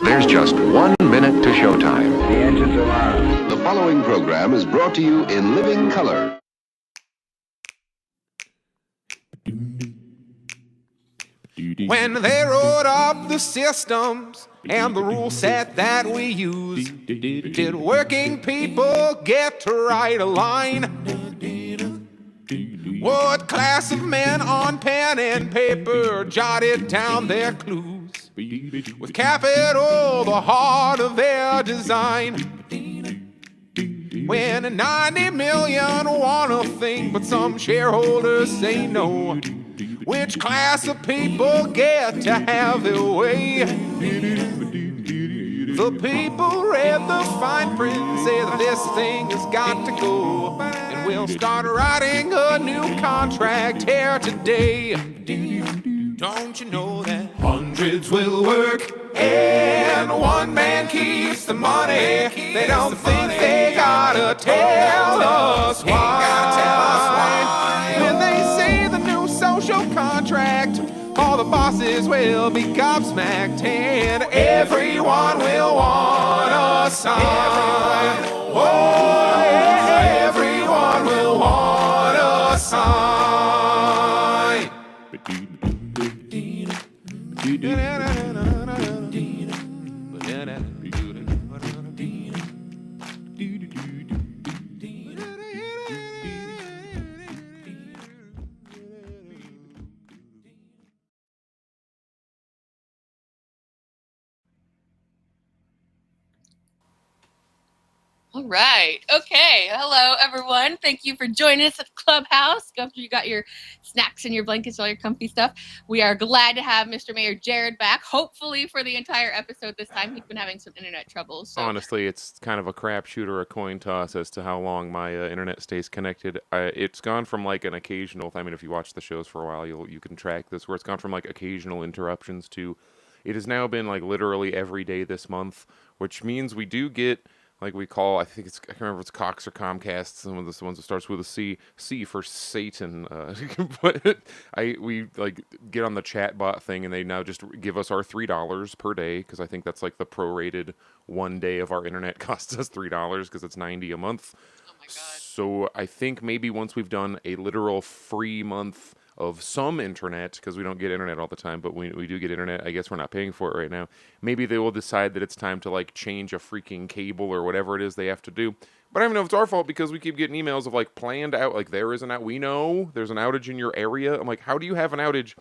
There's just 1 minute to showtime. The engines are on. The following program is brought to you in living color. When they wrote up the systems and the rule set that we use, did working people get to write a line? What class of men on pen and paper jotted down their clues? With capital the heart of their design. When 90 million want a thing, but some shareholders say no, which class of people get to have their way? The people read the fine print, say that this thing has got to go, and we'll start writing a new contract here today. Don't you know that hundreds will work and one man keeps the money? They don't think they gotta tell us why. When they say the new social contract, all the bosses will be gobsmacked and everyone will want a sign. Oh, yeah, everyone will want a sign. All right. Okay. Hello, everyone. Thank you for joining us at Clubhouse. After you got your snacks and your blankets, all your comfy stuff. We are glad to have Mr. Mayor Jared back, hopefully for the entire episode this time. He's been having some internet troubles. So. Honestly, it's kind of a crapshoot or a coin toss as to how long my internet stays connected. It's gone from like an occasional, I mean, if you watch the shows for a while, you can track this, where it's gone from like occasional interruptions to it has now been like literally every day this month, which means we do get... like we call, I can't remember if it's Cox or Comcast, some of the ones that starts with a C for Satan. But we like get on the chat bot thing, and they now just give us our $3 per day, because I think that's like the prorated 1 day of our internet costs us $3 because it's $90 a month. Oh my God. So I think maybe once we've done a literal free month of some internet, because we don't get internet all the time, but we do get internet. I guess we're not paying for it right now. Maybe they will decide that it's time to like change a freaking cable or whatever it is they have to do. But I don't even know if it's our fault, because we keep getting emails of like planned out, like there is an out. We know there's an outage in your area. I'm like, how do you have an outage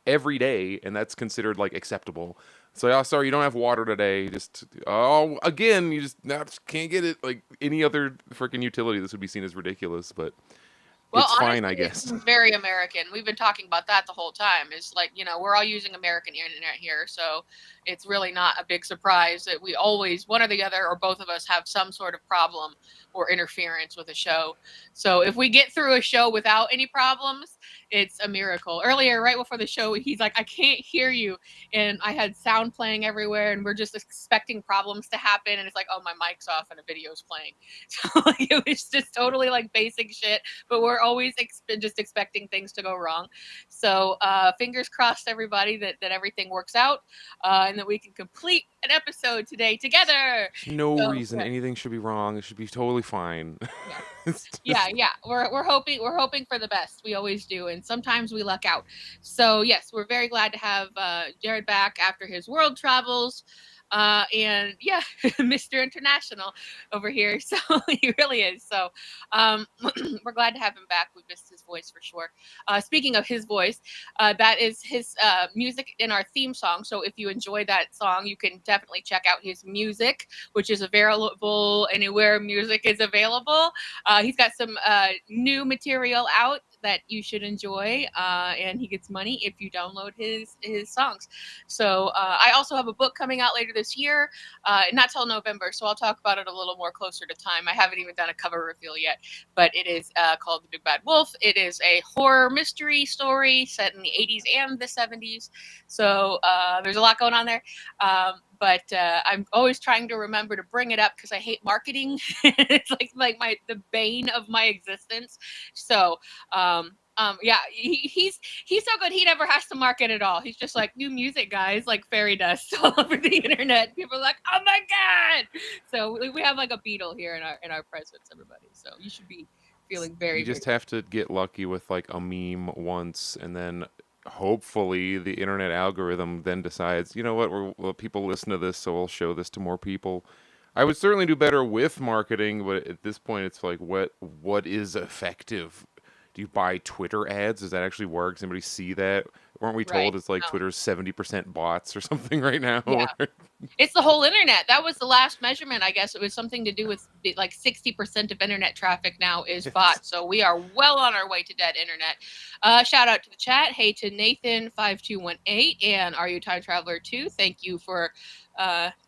every day and that's considered like acceptable? So, oh, sorry, you don't have water today. Again, you just can't get it. Like any other freaking utility, this would be seen as ridiculous, but. Well, it's honestly, fine, I guess. It's very American. We've been talking about that the whole time. It's like, we're all using American internet here, so it's really not a big surprise that we always, one or the other, or both of us, have some sort of problem or interference with a show. So if we get through a show without any problems, it's a miracle. Earlier, right before the show, he's like, I can't hear you. And I had sound playing everywhere, and we're just expecting problems to happen. And it's like, oh, my mic's off and a video's playing. So it was just totally like basic shit, but we're always just expecting things to go wrong. So fingers crossed, everybody, that everything works out and that we can complete an episode today together. No reason anything should be wrong. It should be totally fine. Yeah. Yeah. We're hoping for the best. We always do, and sometimes we luck out. So yes, we're very glad to have Jared back after his world travels. And yeah, Mr. International over here. So he really is. So we're glad to have him back. We missed his voice for sure. Speaking of his voice, that is his music in our theme song. So if you enjoy that song, you can definitely check out his music, which is available anywhere music is available. He's got some new material out that you should enjoy, and he gets money if you download his songs. So I also have a book coming out later this year, not till November, so I'll talk about it a little more closer to time. I haven't even done a cover reveal yet, but it is called The Big Bad Wolf. It is a horror mystery story set in the 80s and the 70s, so there's a lot going on there. But I'm always trying to remember to bring it up because I hate marketing. It's like the bane of my existence. So Yeah, he's so good. He never has to market at all. He's just like new music, guys, like fairy dust all over the internet. People are like, oh my god! So we have like a Beatle here in our presence, everybody. So you should be feeling very. You just very have to get lucky with like a meme once, and then hopefully the internet algorithm then decides, you know what, well, people listen to this, so we'll show this to more people. I would certainly do better with marketing, but at this point, it's like, what is effective? Do you buy Twitter ads? Does that actually work? Does anybody see that? Weren't we told Right. it's like No. Twitter's 70% bots or something right now? Yeah. It's the whole internet. That was the last measurement, I guess. It was something to do with like 60% of internet traffic now is bots. So we are well on our way to dead internet. Shout out to the chat. Hey to Nathan5218 and Are You Time Traveler 2. Thank you for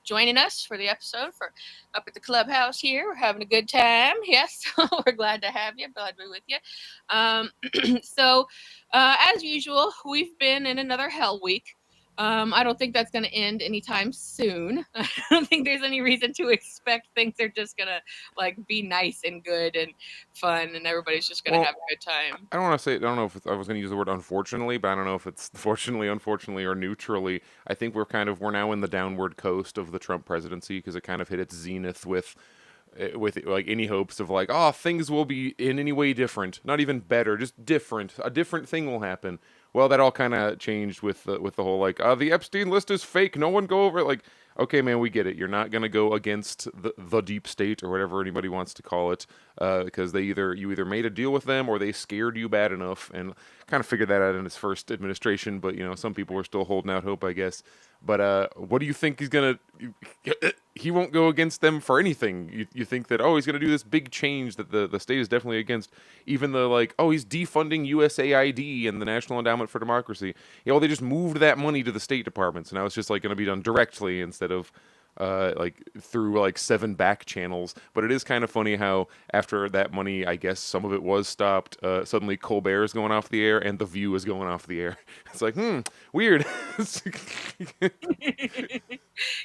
joining us for the episode for up at the clubhouse here. We're having a good time. Yes, we're glad to have you. Glad to be with you. So as usual, we've been in another hell week. I don't think that's going to end anytime soon. I don't think there's any reason to expect things are just going to like be nice and good and fun and everybody's just going to have a good time. I don't want to say, I don't know if I was going to use the word unfortunately, but I don't know if it's fortunately, unfortunately, or neutrally. I think we're now in the downward coast of the Trump presidency because it kind of hit its zenith with like any hopes of like, oh, things will be in any way different, not even better, just different. A different thing will happen. Well, that all kind of changed with the whole like, the Epstein list is fake. No one go over it. Like, okay, man, we get it. You're not gonna go against the deep state or whatever anybody wants to call it, because you either made a deal with them or they scared you bad enough, and kind of figured that out in his first administration. But some people were still holding out hope, I guess. But what do you think he's gonna? He won't go against them for anything. You think that, he's gonna do this big change that the state is definitely against, even the like, he's defunding USAID and the National Endowment for Democracy. They just moved that money to the State Department, so now it's just like gonna be done directly instead of like through like 7 back channels. But it is kind of funny how after that money, I guess some of it was stopped, suddenly Colbert is going off the air and The View is going off the air. It's like, weird.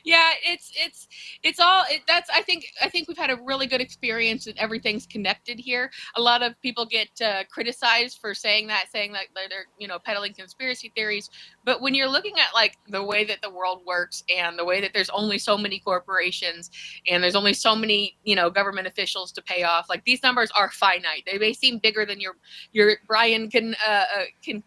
Yeah, it's all that's I think we've had a really good experience and everything's connected here. A lot of people get criticized for saying that they're peddling conspiracy theories, but when you're looking at like the way that the world works and the way that there's only so many corporations and there's only so many government officials to pay off, like these numbers are finite. They may seem bigger than your Brian can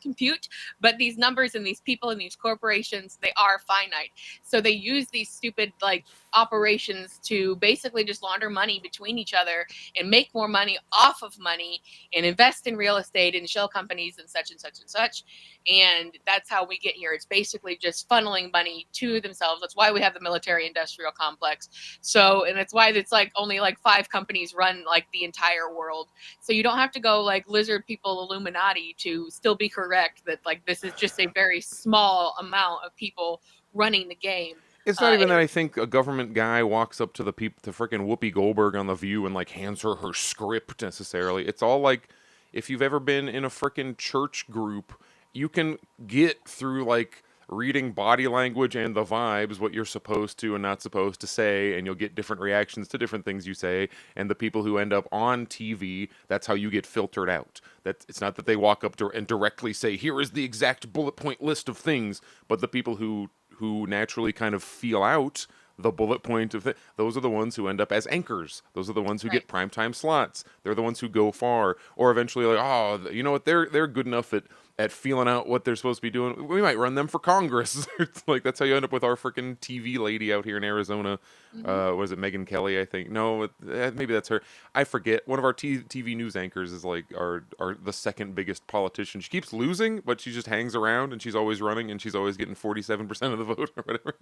compute, but these numbers and these people and these corporations, they are finite. So they use these stupid like operations to basically just launder money between each other and make more money off of money and invest in real estate and shell companies and such and such and such. And that's how we get here. It's basically just funneling money to themselves. That's why we have the military industrial complex. So, and it's why it's like only like 5 companies run like the entire world. So you don't have to go like lizard people Illuminati to still be correct that like this is just a very small amount of people running the game. It's not even that I think a government guy walks up to the freaking Whoopi Goldberg on The View and like hands her script necessarily. It's all like, if you've ever been in a freaking church group, you can get through like reading body language and the vibes what you're supposed to and not supposed to say, and you'll get different reactions to different things you say. And the people who end up on TV, that's how you get filtered out. That it's not that they walk up and directly say, here is the exact bullet point list of things, but the people who naturally kind of feel out the bullet point of it, those are the ones who end up as anchors. Those are the ones who get primetime slots. They're the ones who go far, or eventually like, you know what, they're good enough at feeling out what they're supposed to be doing. We might run them for Congress. It's like, that's how you end up with our freaking TV lady out here in Arizona. Was it Megyn Kelly, I think? No, maybe that's her. I forget. One of our TV news anchors is like our the second biggest politician. She keeps losing, but she just hangs around and she's always running and she's always getting 47% of the vote or whatever.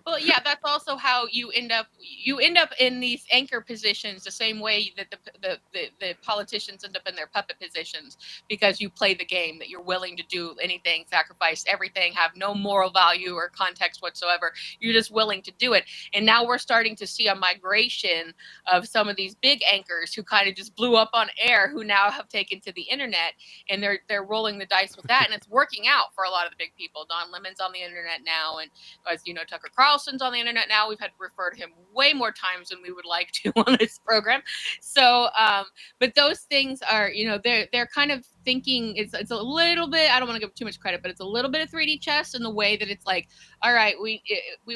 Well, yeah, that's also how you end up in these anchor positions the same way that the politicians end up in their puppet positions, because you play the game, that you're willing to do anything, sacrifice everything, have no moral value or context whatsoever. You're just willing to do it. And now we're starting to see a migration of some of these big anchors who kind of just blew up on air, who now have taken to the internet, and they're rolling the dice with that, and it's working out for a lot of the big people. Don Lemon's on the internet now, and as you know, Tucker Carlson Carlson's on the internet now. We've had to refer to him way more times than we would like to on this program. So, but those things are, they're kind of thinking it's a little bit, I don't want to give too much credit, but it's a little bit of 3D chess in the way that it's like, all right, we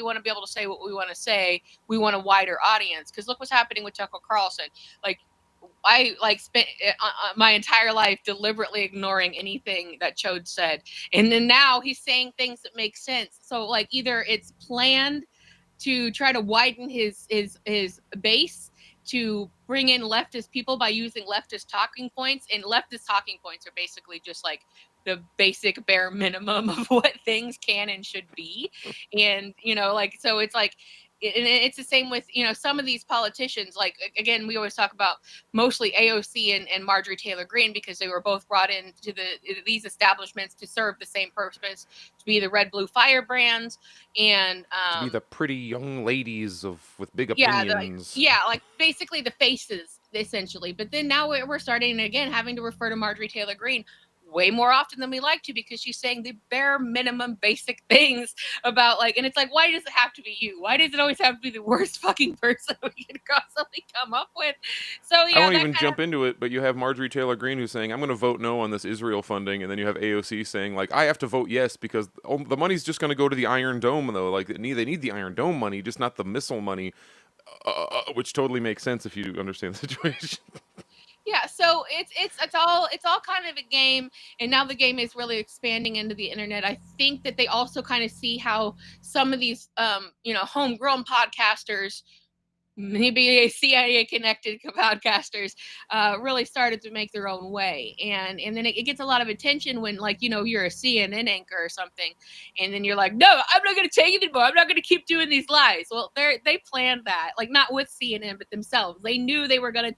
want to be able to say what we want to say. We want a wider audience. Because look what's happening with Tucker Carlson. Like, I spent my entire life deliberately ignoring anything that Chode said. And then now he's saying things that make sense. So like either it's planned to try to widen his base to bring in leftist people by using leftist talking points. And leftist talking points are basically just like the basic bare minimum of what things can and should be. And, so it's like, and it's the same with, some of these politicians, like, again, we always talk about mostly AOC and Marjorie Taylor Greene, because they were both brought into these establishments to serve the same purpose, to be the red, blue firebrands and to be the pretty young ladies with big yeah, opinions. like basically the faces, essentially. But then now we're starting, again, having to refer to Marjorie Taylor Greene way more often than we like to, because she's saying the bare minimum basic things about and it's like, why does it have to be you? Why does it always have to be the worst fucking person we can constantly come up with? So yeah, I won't even jump into it, but you have Marjorie Taylor Greene who's saying, I'm going to vote no on this Israel funding, and then you have AOC saying, I have to vote yes because the money's just going to go to the Iron Dome, though. They need the Iron Dome money, just not the missile money, which totally makes sense if you understand the situation. Yeah, so it's all kind of a game, and now the game is really expanding into the internet. I think that they also kind of see how some of these homegrown podcasters, maybe CIA connected podcasters, really started to make their own way, and then it gets a lot of attention when you're a CNN anchor or something, and then you're like, no, I'm not going to take it anymore. I'm not going to keep doing these lies. Well, they planned that, not with CNN, but themselves. They knew they were going to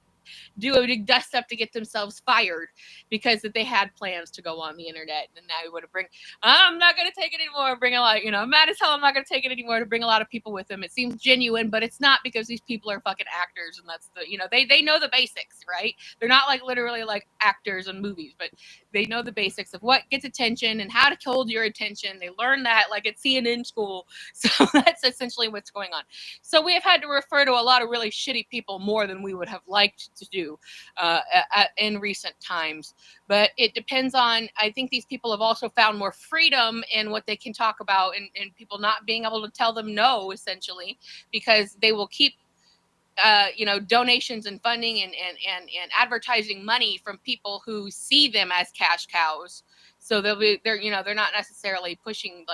do a big dust up to get themselves fired because that they had plans to go on the internet, and now we would have I'm not going to take it anymore, bring a lot, I'm mad as hell, I'm not going to take it anymore, to bring a lot of people with them. It seems genuine, but it's not, because these people are fucking actors, and that's they know the basics, right? They're not literally actors in movies, but they know the basics of what gets attention and how to hold your attention. They learn that at CNN school. So that's essentially what's going on. So we have had to refer to a lot of really shitty people more than we would have liked to do in recent times. But it depends on, I think these people have also found more freedom in what they can talk about, and people not being able to tell them no, essentially, because they will keep donations and funding and advertising money from people who see them as cash cows. So they're not necessarily pushing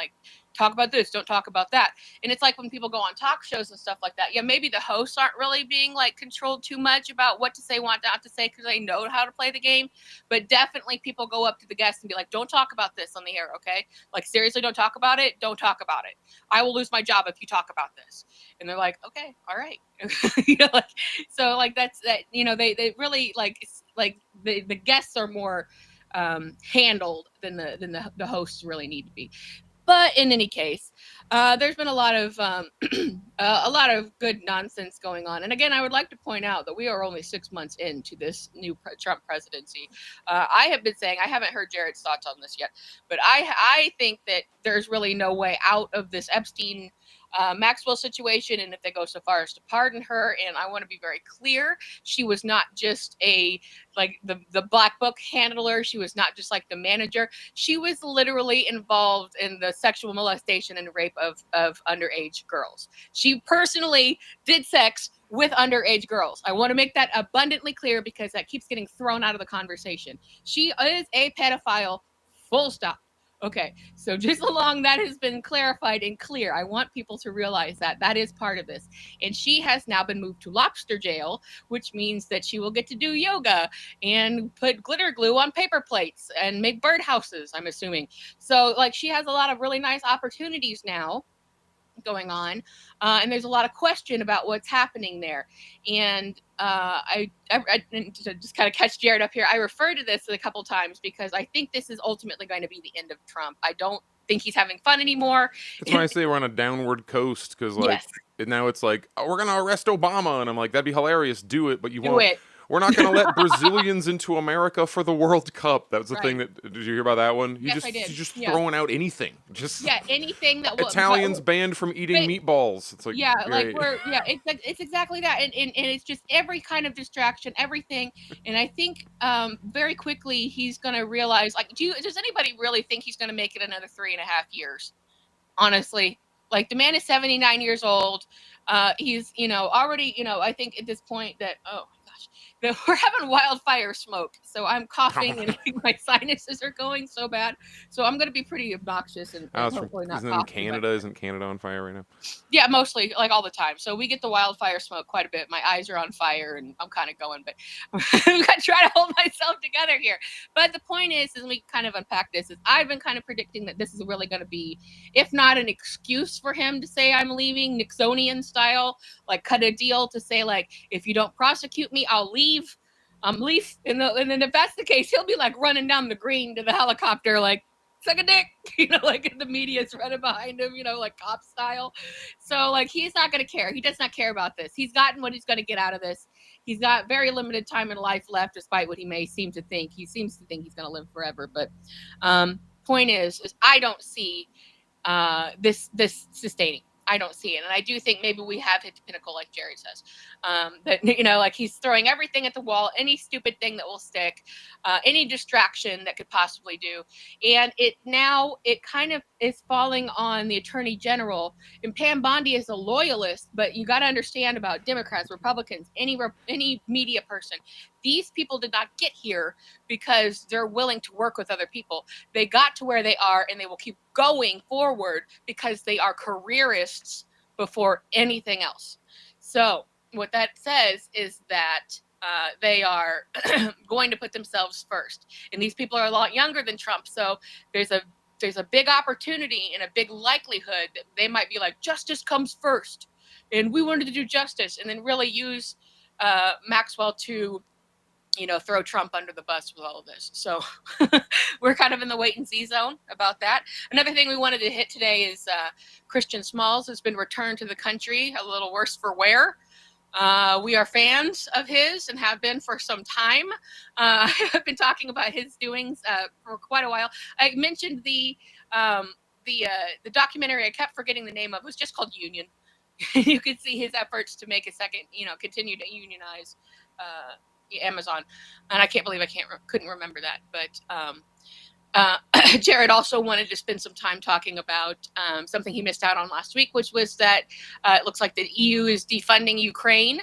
talk about this, don't talk about that. And it's like when people go on talk shows and stuff like that, yeah, maybe the hosts aren't really being controlled too much about what to say, what not to say, because they know how to play the game. But definitely people go up to the guests and be like, don't talk about this on the air, okay? Seriously, don't talk about it. Don't talk about it. I will lose my job if you talk about this. And they're like, okay, all right. So that's that, they really the guests are more handled than the hosts really need to be. But in any case, there's been a lot of good nonsense going on. And again, I would like to point out that we are only 6 months into this new Trump presidency. I have been saying, I haven't heard Jared's thoughts on this yet, but I think that there's really no way out of this Epstein Maxwell situation, and if they go so far as to pardon her. And I want to be very clear, she was not just the black book handler. She was not just the manager. She was literally involved in the sexual molestation and rape of underage girls. She personally did sex with underage girls. I want to make that abundantly clear, because that keeps getting thrown out of the conversation. She is a pedophile, full stop. Okay, so just along that has been clarified and clear. I want people to realize that is part of this. And she has now been moved to lobster jail, which means that she will get to do yoga and put glitter glue on paper plates and make birdhouses, I'm assuming. So she has a lot of really nice opportunities now going on, and there's a lot of question about what's happening there. And I to just kind of catch Jared up here, I referred to this a couple times because I think this is ultimately going to be the end of Trump. I don't think he's having fun anymore. That's why I say we're on a downward coast, because yes. Now it's we're gonna arrest Obama, and I'm like, that'd be hilarious, do it, but you won't. we're not going to let Brazilians into America for the World Cup. That was the thing Right. that, did you hear about that one? Yes, I did. He's just Yeah. throwing out anything. Just Yeah, anything that will. Italians banned from eating meatballs. It's like, Yeah, like great. it's exactly that, and it's just every kind of distraction, everything. And I think very quickly he's gonna realize, like, does anybody really think he's gonna make it another 3.5 years? Honestly, like, the man is 79 years old. He's, already, I think at this point that, oh my gosh, that we're having wildfire smoke. So I'm coughing and I think my sinuses are going so bad. So I'm going to be pretty obnoxious and hopefully not Isn't coughing. Canada? Isn't Canada on fire right now? Yeah, mostly, like, all the time. So we get the wildfire smoke quite a bit. My eyes are on fire and I'm kind of going, but I'm gonna try to hold myself together here. But the point is we kind of unpack this, is I've been kind of predicting that this is really going to be, if not an excuse for him to say I'm leaving, Nixonian style, like cut a deal to say, like, if you don't prosecute me, I'll leave. Leave. And then if that's the case, he'll be like running down the green to the helicopter, like, suck a dick, like the media's running behind him, like cop style. So, like, he's not going to care. He does not care about this. He's gotten what he's going to get out of this. He's got very limited time in life left, despite what he may seem to think. He seems to think he's going to live forever. But point is I don't see this sustaining. I don't see it. And I do think maybe we have hit the pinnacle, like Jerry says, that, like, he's throwing everything at the wall, any stupid thing that will stick, any distraction that could possibly do. And it kind of is falling on the Attorney General. And Pam Bondi is a loyalist, but you got to understand about Democrats, Republicans, any media person. These people did not get here because they're willing to work with other people. They got to where they are, and they will keep going forward because they are careerists before anything else. So what that says is that they are going to put themselves first. And these people are a lot younger than Trump. So there's a big opportunity and a big likelihood that they might be like, justice comes first. And we wanted to do justice, and then really use Maxwell to, throw Trump under the bus with all of this. So we're kind of in the wait and see zone about that. Another thing we wanted to hit today is Christian Smalls has been returned to the country, a little worse for wear. We are fans of his and have been for some time. I've been talking about his doings for quite a while. I mentioned the documentary, I kept forgetting the name of, it was just called Union. You could see his efforts to make a second, continue to unionize Amazon. And I can't believe couldn't remember that. But Jared also wanted to spend some time talking about something he missed out on last week, which was that it looks like the EU is defunding Ukraine.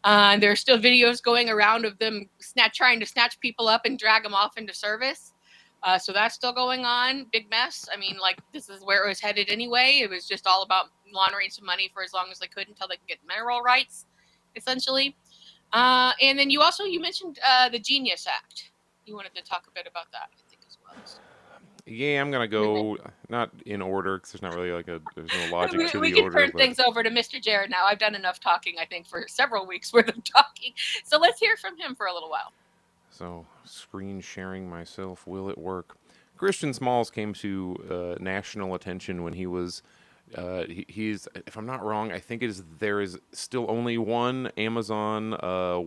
There are still videos going around of them trying to snatch people up and drag them off into service. So that's still going on. Big mess. I mean, like, this is where it was headed anyway. It was just all about laundering some money for as long as they could until they could get mineral rights, essentially. And then you mentioned the Genius Act. You wanted to talk a bit about that, I think, as well. Yeah, I'm gonna go not in order because there's not really there's no logic to we the can order. turn things over to Mr. Jared now. I've done enough talking, I think, for several weeks worth of talking. So let's hear from him for a little while. So, screen sharing myself, will it work? Christian Smalls came to national attention when he was. He's, if I'm not wrong, I think there is still only one Amazon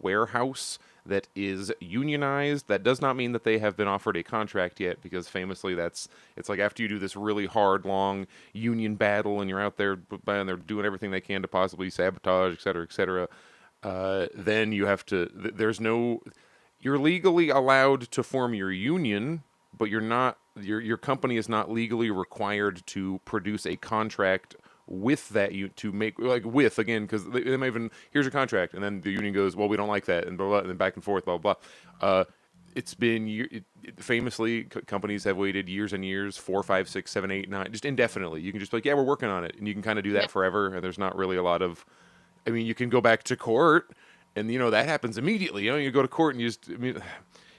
warehouse that is unionized. That does not mean that they have been offered a contract yet, because famously it's like after you do this really hard, long union battle and you're out there and they're doing everything they can to possibly sabotage, et cetera, then you have to, you're legally allowed to form your union, but you're not, your company is not legally required to produce a contract with that to make, like, with, again, because they might even, here's your contract, and then the union goes, well, we don't like that, and blah, blah, and then back and forth, blah, blah, blah. It's been, famously, companies have waited years and years, 4, 5, 6, 7, 8, 9, just indefinitely. You can just be like, yeah, we're working on it, and you can kind of do that forever, and there's not really a lot of, I mean, you can go back to court, and, that happens immediately. You go to court and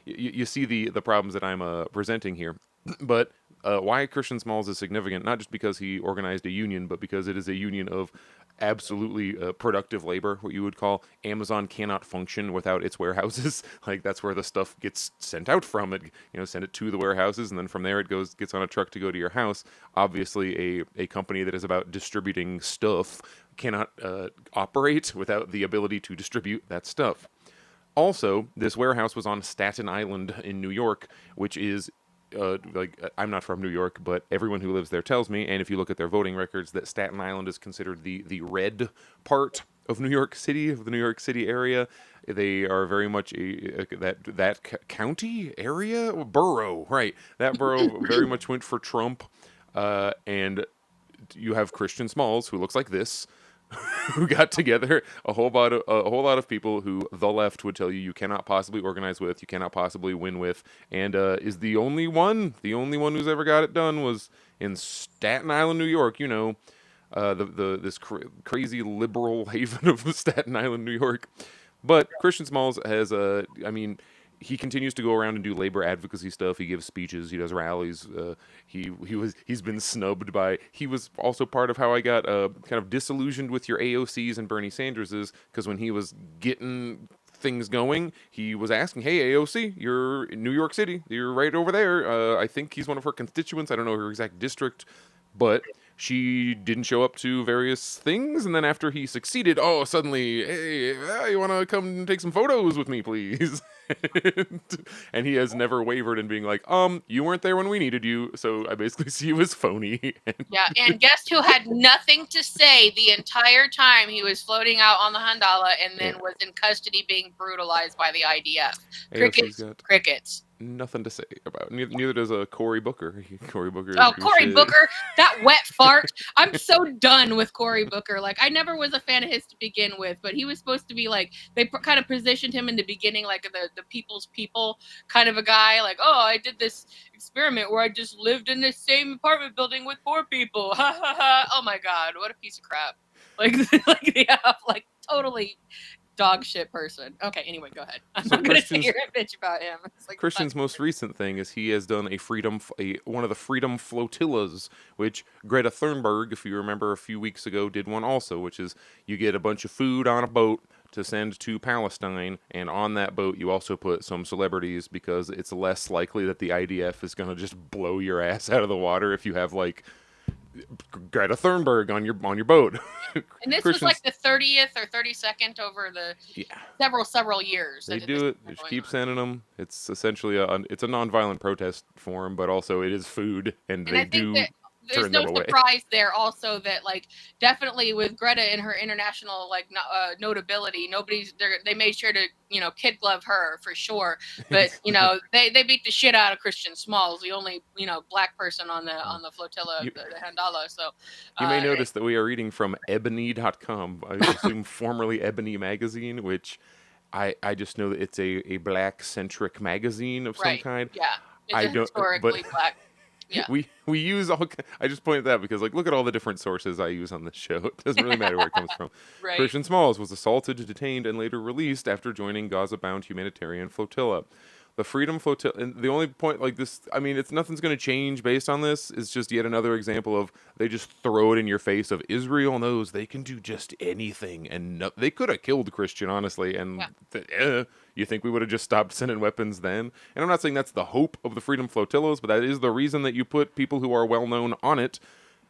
you see the problems that I'm presenting here. But why Christian Smalls is significant, not just because he organized a union, but because it is a union of absolutely productive labor, what you would call. Amazon cannot function without its warehouses. Like, that's where the stuff gets sent out from. It, send it to the warehouses, and then from there it gets on a truck to go to your house. Obviously, a company that is about distributing stuff cannot operate without the ability to distribute that stuff. Also, this warehouse was on Staten Island in New York, which is I'm not from New York, but everyone who lives there tells me, and if you look at their voting records, that Staten Island is considered the red part of New York City, of the New York City area. They are very much that county area borough, right? That borough very much went for Trump, and you have Christian Smalls, who looks like this, who got together a whole lot of people who the left would tell you cannot possibly organize with, you cannot possibly win with, and is the only one who's ever got it done was in Staten Island, New York. You know, this crazy liberal haven of Staten Island, New York. But Christian Smalls has he continues to go around and do labor advocacy stuff. He gives speeches. He does rallies. He's been snubbed by. He was also part of how I got kind of disillusioned with your AOCs and Bernie Sanders's, because when he was getting things going, he was asking, "Hey AOC, you're in New York City. You're right over there." I think he's one of her constituents. I don't know her exact district, but she didn't show up to various things, and then after he succeeded, suddenly, hey, you want to come and take some photos with me, please? And he has never wavered in being like, you weren't there when we needed you, so I basically see you as phony. Yeah, and guess who had nothing to say the entire time he was floating out on the Handala and then was in custody being brutalized by the IDF? Crickets. Nothing to say about. Neither does Cory Booker. Cory Booker. Cory Booker, that wet fart. I'm so done with Cory Booker. Like, I never was a fan of his to begin with, but he was supposed to be like, they kind of positioned him in the beginning like the people's people kind of a guy. Like, I did this experiment where I just lived in this same apartment building with 4 people. Ha ha ha. Oh my God, what a piece of crap. Like totally dog shit person. Okay, anyway, go ahead. I'm not going to sit here and bitch about him. Like, Christian's most recent thing is he has done one of the freedom flotillas, which Greta Thunberg, if you remember a few weeks ago, did one also, which is you get a bunch of food on a boat to send to Palestine, and on that boat you also put some celebrities, because it's less likely that the IDF is going to just blow your ass out of the water if you have like Greta Thunberg on your boat. And this was like the 30th or 32nd over the several years. They do it. They just keep sending them. It's essentially it's a nonviolent protest form, but also it is food, and they do. There's no surprise there also that like definitely with Greta and her international like notability, they made sure to kid glove her for sure, but they beat the shit out of Christian Smalls, the only black person on the flotilla, the Handala. So you may notice that we are reading from ebony.com, I assume formerly Ebony magazine, which I just know that it's a black centric magazine of some kind. Yeah, it's historically black. Yeah. We use all. I just pointed that because look at all the different sources I use on this show. It doesn't really matter where it comes from. Right. Christian Smalls was assaulted, detained, and later released after joining Gaza-bound humanitarian flotilla. The Freedom Flotilla, and the only point it's nothing's going to change based on this. It's just yet another example of they just throw it in your face of Israel knows they can do just anything, and they could have killed Christian, honestly, and you think we would have just stopped sending weapons then? And I'm not saying that's the hope of the Freedom Flotillas, but that is the reason that you put people who are well known on it.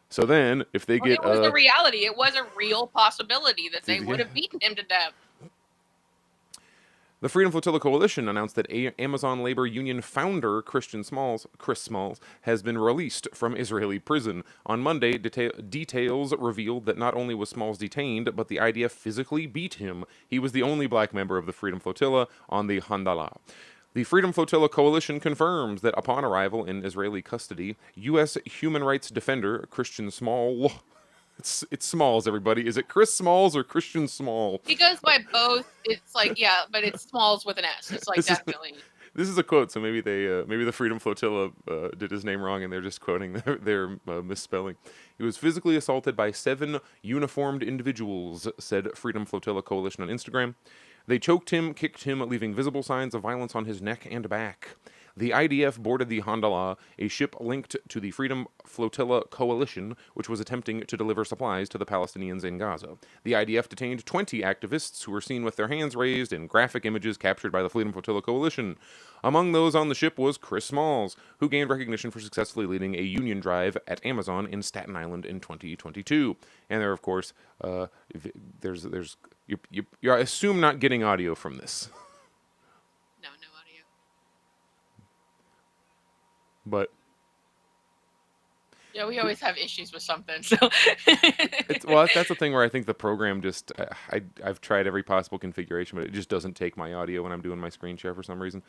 So then, if they get it was a reality, it was a real possibility that they would have beaten him to death. The Freedom Flotilla Coalition announced that Amazon labor union founder Chris Smalls, has been released from Israeli prison. On Monday, details revealed that not only was Smalls detained, but the IDF physically beat him. He was the only black member of the Freedom Flotilla on the Handala. The Freedom Flotilla Coalition confirms that upon arrival in Israeli custody, U.S. human rights defender Christian Small... It's Smalls, everybody. Is it Chris Smalls or Christian Small? He goes by both. It's but it's Smalls with an S. It's definitely. This is a quote, so maybe the Freedom Flotilla did his name wrong, and they're just quoting their misspelling. He was physically assaulted by 7 uniformed individuals, said Freedom Flotilla Coalition on Instagram. They choked him, kicked him, leaving visible signs of violence on his neck and back. The IDF boarded the Handala, a ship linked to the Freedom Flotilla Coalition, which was attempting to deliver supplies to the Palestinians in Gaza. The IDF detained 20 activists who were seen with their hands raised in graphic images captured by the Freedom Flotilla Coalition. Among those on the ship was Chris Smalls, who gained recognition for successfully leading a union drive at Amazon in Staten Island in 2022. And there, of course, you assume not getting audio from this. But Yeah, we always have issues with something. So that's the thing where I think the program just I've tried every possible configuration, but it just doesn't take my audio when I'm doing my screen share for some reason.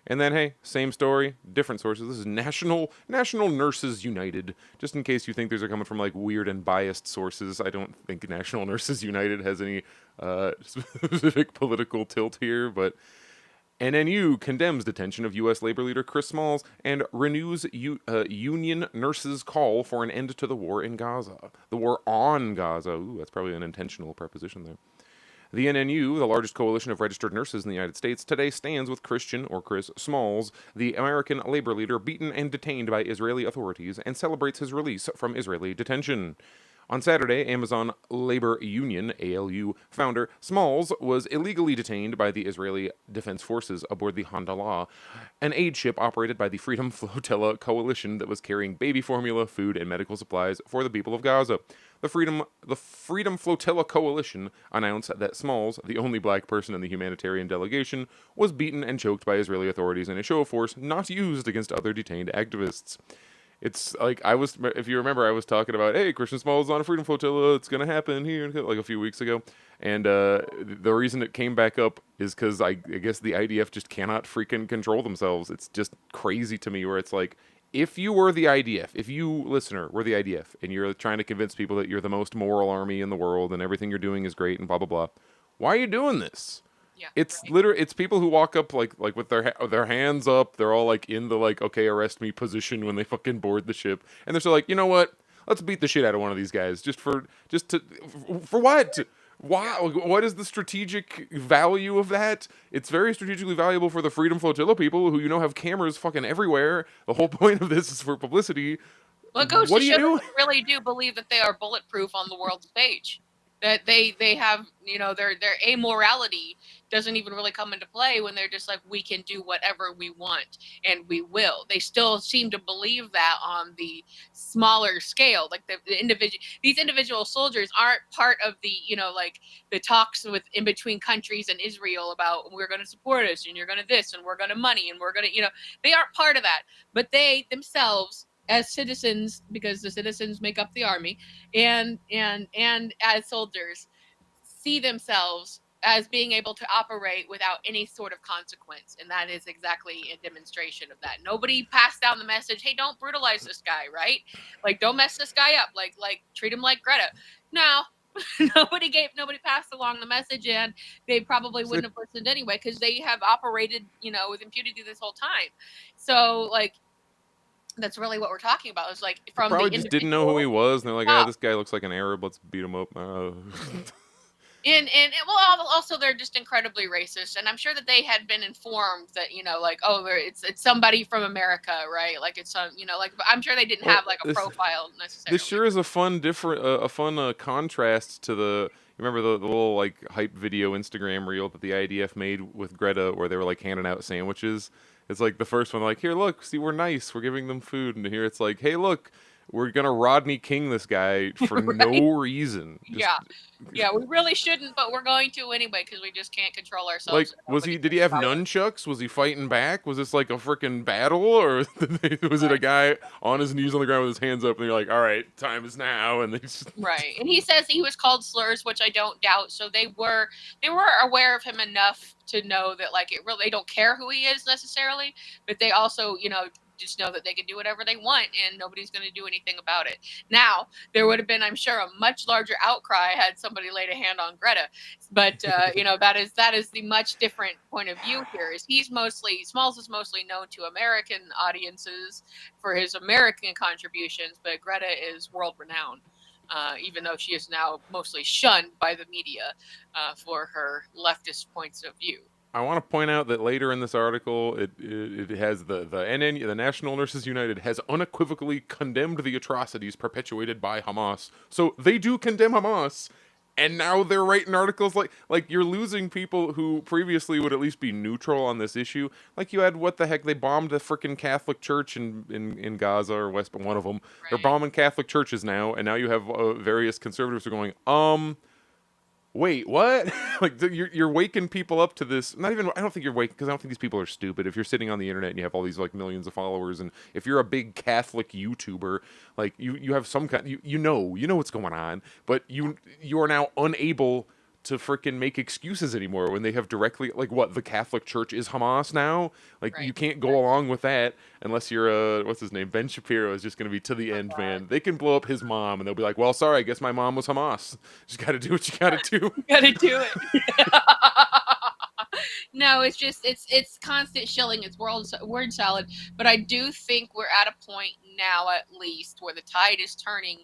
And then hey, same story, different sources. This is National Nurses United. Just in case you think these are coming from like weird and biased sources, I don't think National Nurses United has any specific political tilt here, but NNU condemns detention of U.S. labor leader Chris Smalls and renews union nurses' call for an end to the war in Gaza. The war on Gaza. Ooh, that's probably an intentional preposition there. The NNU, the largest coalition of registered nurses in the United States, today stands with Chris Smalls, the American labor leader beaten and detained by Israeli authorities, and celebrates his release from Israeli detention. On Saturday, Amazon Labor Union, ALU, founder Smalls was illegally detained by the Israeli Defense Forces aboard the Handalah, an aid ship operated by the Freedom Flotilla coalition that was carrying baby formula, food, and medical supplies for the people of Gaza. The Freedom Flotilla coalition announced that Smalls, the only black person in the humanitarian delegation, was beaten and choked by Israeli authorities in a show of force not used against other detained activists. It's like if you remember, I was talking about, hey, Christian Smalls is on a Freedom Flotilla, it's going to happen here, like a few weeks ago. And the reason it came back up is because I guess the IDF just cannot freaking control themselves. It's just crazy to me where it's like, if you were the IDF, if you, listener, were the IDF, and you're trying to convince people that you're the most moral army in the world and everything you're doing is great and blah, blah, blah, why are you doing this? yeah, It's right. literally, it's people who walk up like with their hands up. They're all like in the like, okay, arrest me position when they fucking board the ship, and they're so like, you know what? Let's beat the shit out of one of these guys for what? Why? What is the strategic value of that? It's very strategically valuable for the Freedom Flotilla people who have cameras fucking everywhere. The whole point of this is for publicity. Well, it goes What to do you show do? that we really do believe that they are bulletproof on the world stage. That they have, their amorality doesn't even really come into play when they're just like, we can do whatever we want and we will. They still seem to believe that on the smaller scale. Like these individual soldiers aren't part of the, like the talks in between countries and Israel about we're going to support us and you're going to this and we're going to money and we're going to, they aren't part of that. But they themselves, as citizens, because the citizens make up the army, and as soldiers, see themselves as being able to operate without any sort of consequence, and that is exactly a demonstration of that. Nobody passed down the message, hey, don't brutalize this guy, right? Like, don't mess this guy up, like treat him like Greta. No. nobody passed along the message, and they probably wouldn't have listened anyway, because they have operated with impunity this whole time. So like, that's really what we're talking about. It's like from Probably the just didn't know who he was, and they're like, this guy looks like an Arab. Let's beat him up. And well, also they're just incredibly racist, and I'm sure that they had been informed that it's somebody from America, right? Like it's some I'm sure they didn't have like a profile necessarily. This sure is a fun contrast to the. Remember the little like hype video Instagram reel that the IDF made with Greta, where they were like handing out sandwiches. It's like the first one, like, here, look, see, we're nice, we're giving them food, and here it's like, hey, look, we're gonna Rodney King this guy for right? No reason. Yeah, we really shouldn't, but we're going to anyway because we just can't control ourselves. Like, did he have nunchucks? Was he fighting back? Was this like a freaking battle, or was it a guy on his knees on the ground with his hands up, and you're like, all right, time is now, and they just... Right, and he says he was called slurs, which I don't doubt. So they were aware of him enough to know that like they don't care who he is necessarily, but they also just know that they can do whatever they want and nobody's going to do anything about it. Now, there would have been, I'm sure, a much larger outcry had somebody laid a hand on Greta. But, that is the much different point of view here. Smalls is mostly known to American audiences for his American contributions, but Greta is world renowned. Even though she is now mostly shunned by the media for her leftist points of view. I want to point out that later in this article, it has the NNU, the National Nurses United, has unequivocally condemned the atrocities perpetuated by Hamas. So they do condemn Hamas, and now they're writing articles like you're losing people who previously would at least be neutral on this issue. Like you had, what the heck, they bombed a freaking Catholic church in Gaza or West, one of them. Right. They're bombing Catholic churches now, and now you have various conservatives who are going, wait, what? Like you're waking people up to this. Not even. I don't think you're waking, because I don't think these people are stupid. If you're sitting on the internet and you have all these like millions of followers, and if you're a big Catholic YouTuber, like you have some kind, you know what's going on, but you are now unable to freaking make excuses anymore when they have directly, like, what, the Catholic Church is Hamas now? Like, you can't go along with that unless you're what's his name, Ben Shapiro is just going to be to the end, man. They can blow up his mom and they'll be like, well, sorry, I guess my mom was Hamas. Just got to do what you got to do. Gotta do it. No, it's just it's constant shilling. It's word salad. But I do think we're at a point now, at least, where the tide is turning.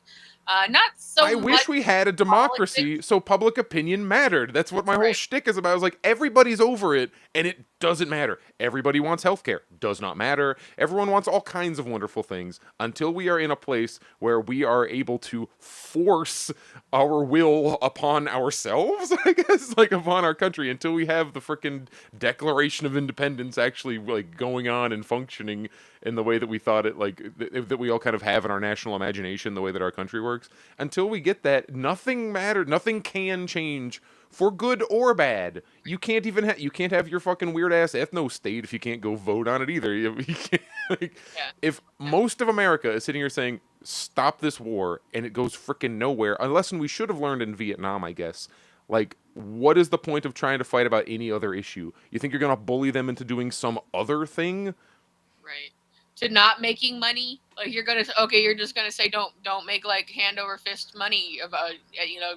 Not so. I wish we had a democracy so public opinion mattered. That's what my whole shtick is about. I was like, everybody's over it, and it doesn't matter. Everybody wants healthcare. Does not matter. Everyone wants all kinds of wonderful things until we are in a place where we are able to force our will upon ourselves, I guess, like upon our country, until we have the freaking Declaration of Independence actually like going on and functioning in the way that we thought it, like that we all kind of have in our national imagination, the way that our country works. Until we get that, nothing matters. Nothing can change for good or bad. You can't even you can't have your fucking weird ass ethno state if you can't go vote on it either. You can't, like, if most of America is sitting here saying stop this war and it goes freaking nowhere, a lesson we should have learned in Vietnam, I guess. Like, what is the point of trying to fight about any other issue? You think you're gonna bully them into doing some other thing? Right. To not making money, like you're just gonna say don't make like hand over fist money about,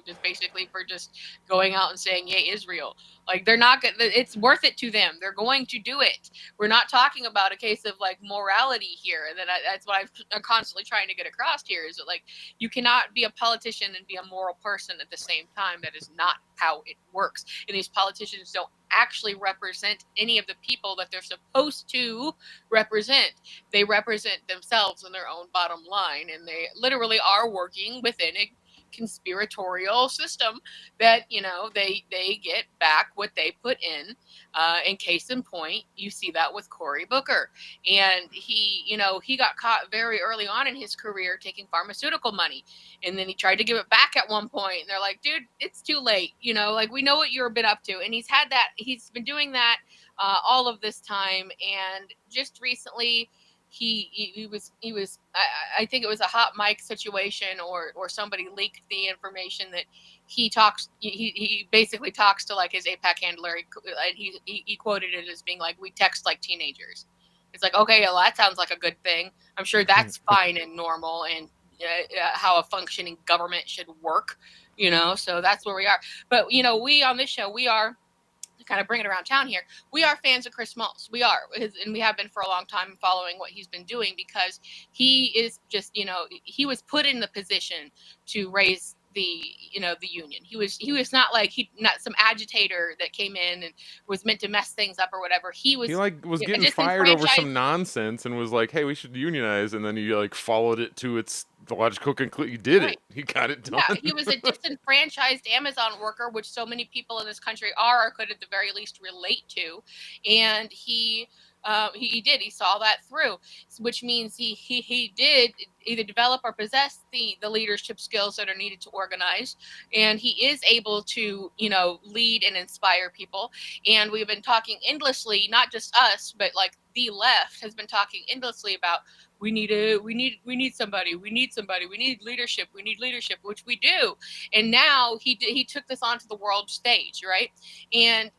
just basically for just going out and saying yay Israel. Like they're not gonna, it's worth it to them. They're going to do it. We're not talking about a case of like morality here. And that's what I'm constantly trying to get across here, is that like you cannot be a politician and be a moral person at the same time. That is not how it works. And these politicians don't actually represent any of the people that they're supposed to represent. They represent themselves and their own bottom line, and they literally are working within a conspiratorial system that they get back what they put in. Case in point, you see that with Cory Booker, and he got caught very early on in his career taking pharmaceutical money, and then he tried to give it back at one point, and they're like, dude, it's too late, like we know what you've been up to. And he's been doing that all of this time, and just recently he was I think it was a hot mic situation, or somebody leaked the information that he basically talks to like his APAC handler, and he quoted it as being like, we text like teenagers. It's like, okay, well, that sounds like a good thing. I'm sure that's fine and normal, and how a functioning government should work, so that's where we are. But we on this show, we are kind of bring it around town here. We are fans of Chris Smalls. We are, and we have been for a long time, following what he's been doing, because he is just, he was put in the position to raise the union. He was not not some agitator that came in and was meant to mess things up or whatever. He was getting fired over some nonsense and was like, hey, we should unionize, and then he like followed it to its logical conclusion. He did it. He got it done. Yeah, he was a disenfranchised Amazon worker, which so many people in this country are, or could at the very least relate to, and he did. He saw that through, which means he did either develop or possess the leadership skills that are needed to organize, and he is able to lead and inspire people. And we've been talking endlessly, not just us, but like the left has been talking endlessly about we need somebody, we need leadership, which we do. And now he took this onto the world stage, right? And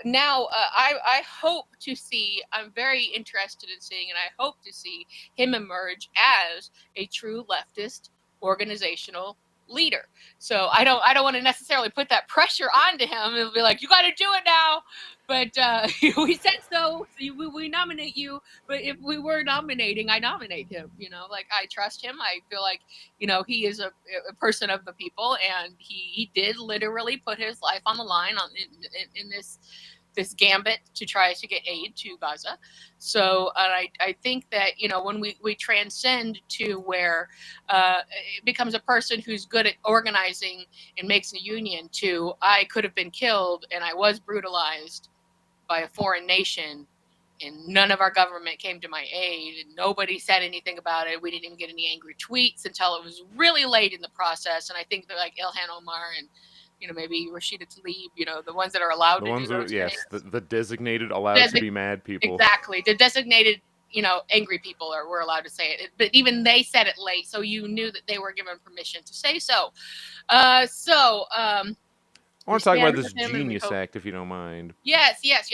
now I hope to see, I'm very interested in seeing, and I hope to see him emerge as a true leftist organizational leader. So I don't want to necessarily put that pressure onto him and be like, you got to do it now. But we said so. We nominate you. But if we were nominating, I nominate him. Like I trust him. I feel like he is a person of the people, and he did literally put his life on the line in this gambit to try to get aid to Gaza. So I think that, when we transcend to where it becomes a person who's good at organizing and makes a union, to I could have been killed and I was brutalized by a foreign nation, and none of our government came to my aid, and nobody said anything about it. We didn't even get any angry tweets until it was really late in the process. And I think that like Ilhan Omar and maybe Rashida Tlaib, the ones that are allowed The to ones do that, those yes, things. the designated allowed to be mad people. Exactly. The designated, angry people were allowed to say it. But even they said it late, so you knew that they were given permission to say so. I want to talk about this Genius Act, if you don't mind. Yes. Because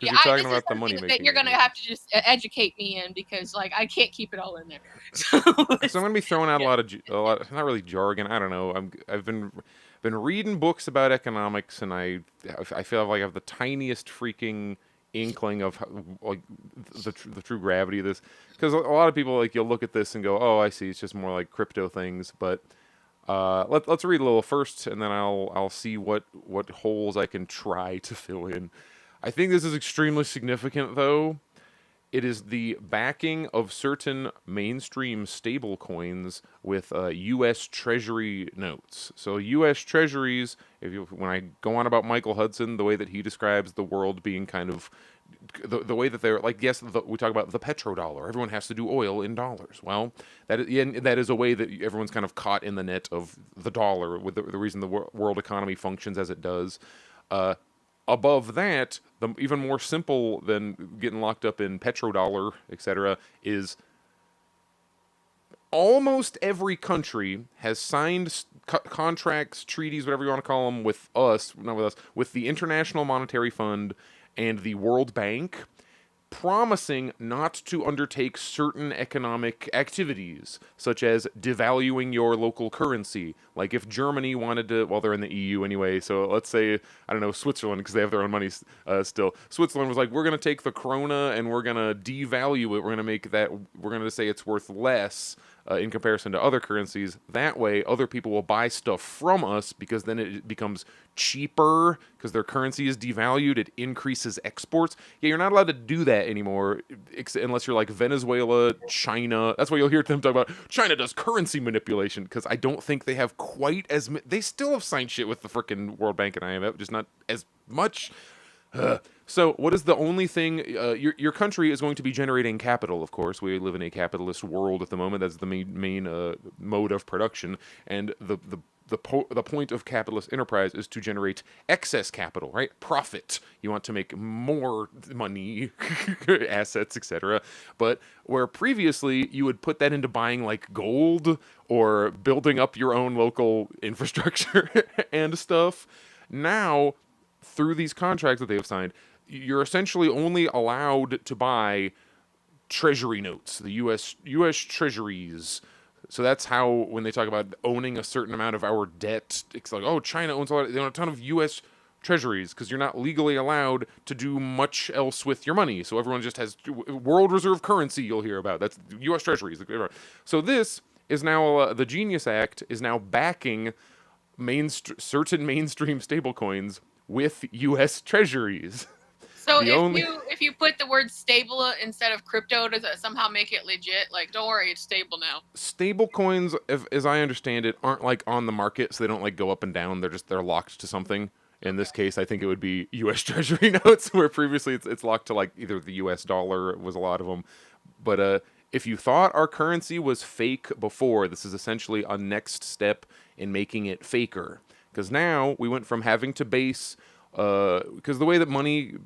Yeah, you're talking this is about the something money that you're going to have to just educate me in, because I can't keep it all in there. So I'm going to be throwing out a lot, not really jargon. I don't know. I've been reading books about economics, and I feel like I have the tiniest freaking inkling of the true gravity of this. Because a lot of people, you'll look at this and go, "Oh, I see. It's just more like crypto things." But let's read a little first, and then I'll see what holes I can try to fill in. I think this is extremely significant, though. It is the backing of certain mainstream stable coins with U.S. Treasury notes. So U.S. Treasuries, when I go on about Michael Hudson, the way that he describes the world being kind of the way that they're yes, we talk about the petrodollar. Everyone has to do oil in dollars. Well, that is a way that everyone's kind of caught in the net of the dollar, with the reason the world economy functions as it does. Above that, the even more simple than getting locked up in petrodollar, etc., is almost every country has signed contracts, treaties, whatever you want to call them, with us, not with us, with the International Monetary Fund and the World Bank, promising not to undertake certain economic activities, such as devaluing your local currency. Like if Germany wanted to, well, they're in the EU anyway, so let's say, I don't know, Switzerland, because they have their own money still. Switzerland was like, we're going to take the krona and we're going to devalue it. We're going to say it's worth less in comparison to other currencies. That way, other people will buy stuff from us, because then it becomes cheaper because their currency is devalued. It increases exports. Yeah, you're not allowed to do that anymore unless you're like Venezuela, China. That's why you'll hear them talk about China does currency manipulation, because I don't think they have quite as they still have signed shit with the frickin' World Bank and IMF, just not as much. So what is the only thing your country is going to be generating? Capital, of course. We live in a capitalist world at the moment. That's the main mode of production, and the point of capitalist enterprise is to generate excess capital, right? Profit. You want to make more money, assets, etc. But where previously you would put that into buying like gold or building up your own local infrastructure and stuff, now through these contracts that they have signed, you're essentially only allowed to buy treasury notes, the U.S. treasuries. So that's how, when they talk about owning a certain amount of our debt, it's like, oh, China owns they own a ton of U.S. treasuries, because you're not legally allowed to do much else with your money. So everyone just has world reserve currency you'll hear about. That's U.S. treasuries. So this is now, the Genius Act is now backing certain mainstream stablecoins with U.S. treasuries. So if you put the word stable instead of crypto, does that somehow make it legit? Like, don't worry, it's stable now. Stable coins, as I understand it, aren't like on the market, so they don't like go up and down. They're locked to something. In this case, I think it would be U.S. Treasury notes, where previously it's locked to like either the U.S. dollar, was a lot of them. But if you thought our currency was fake before, this is essentially a next step in making it faker. Because now we went from having to base, because the way that money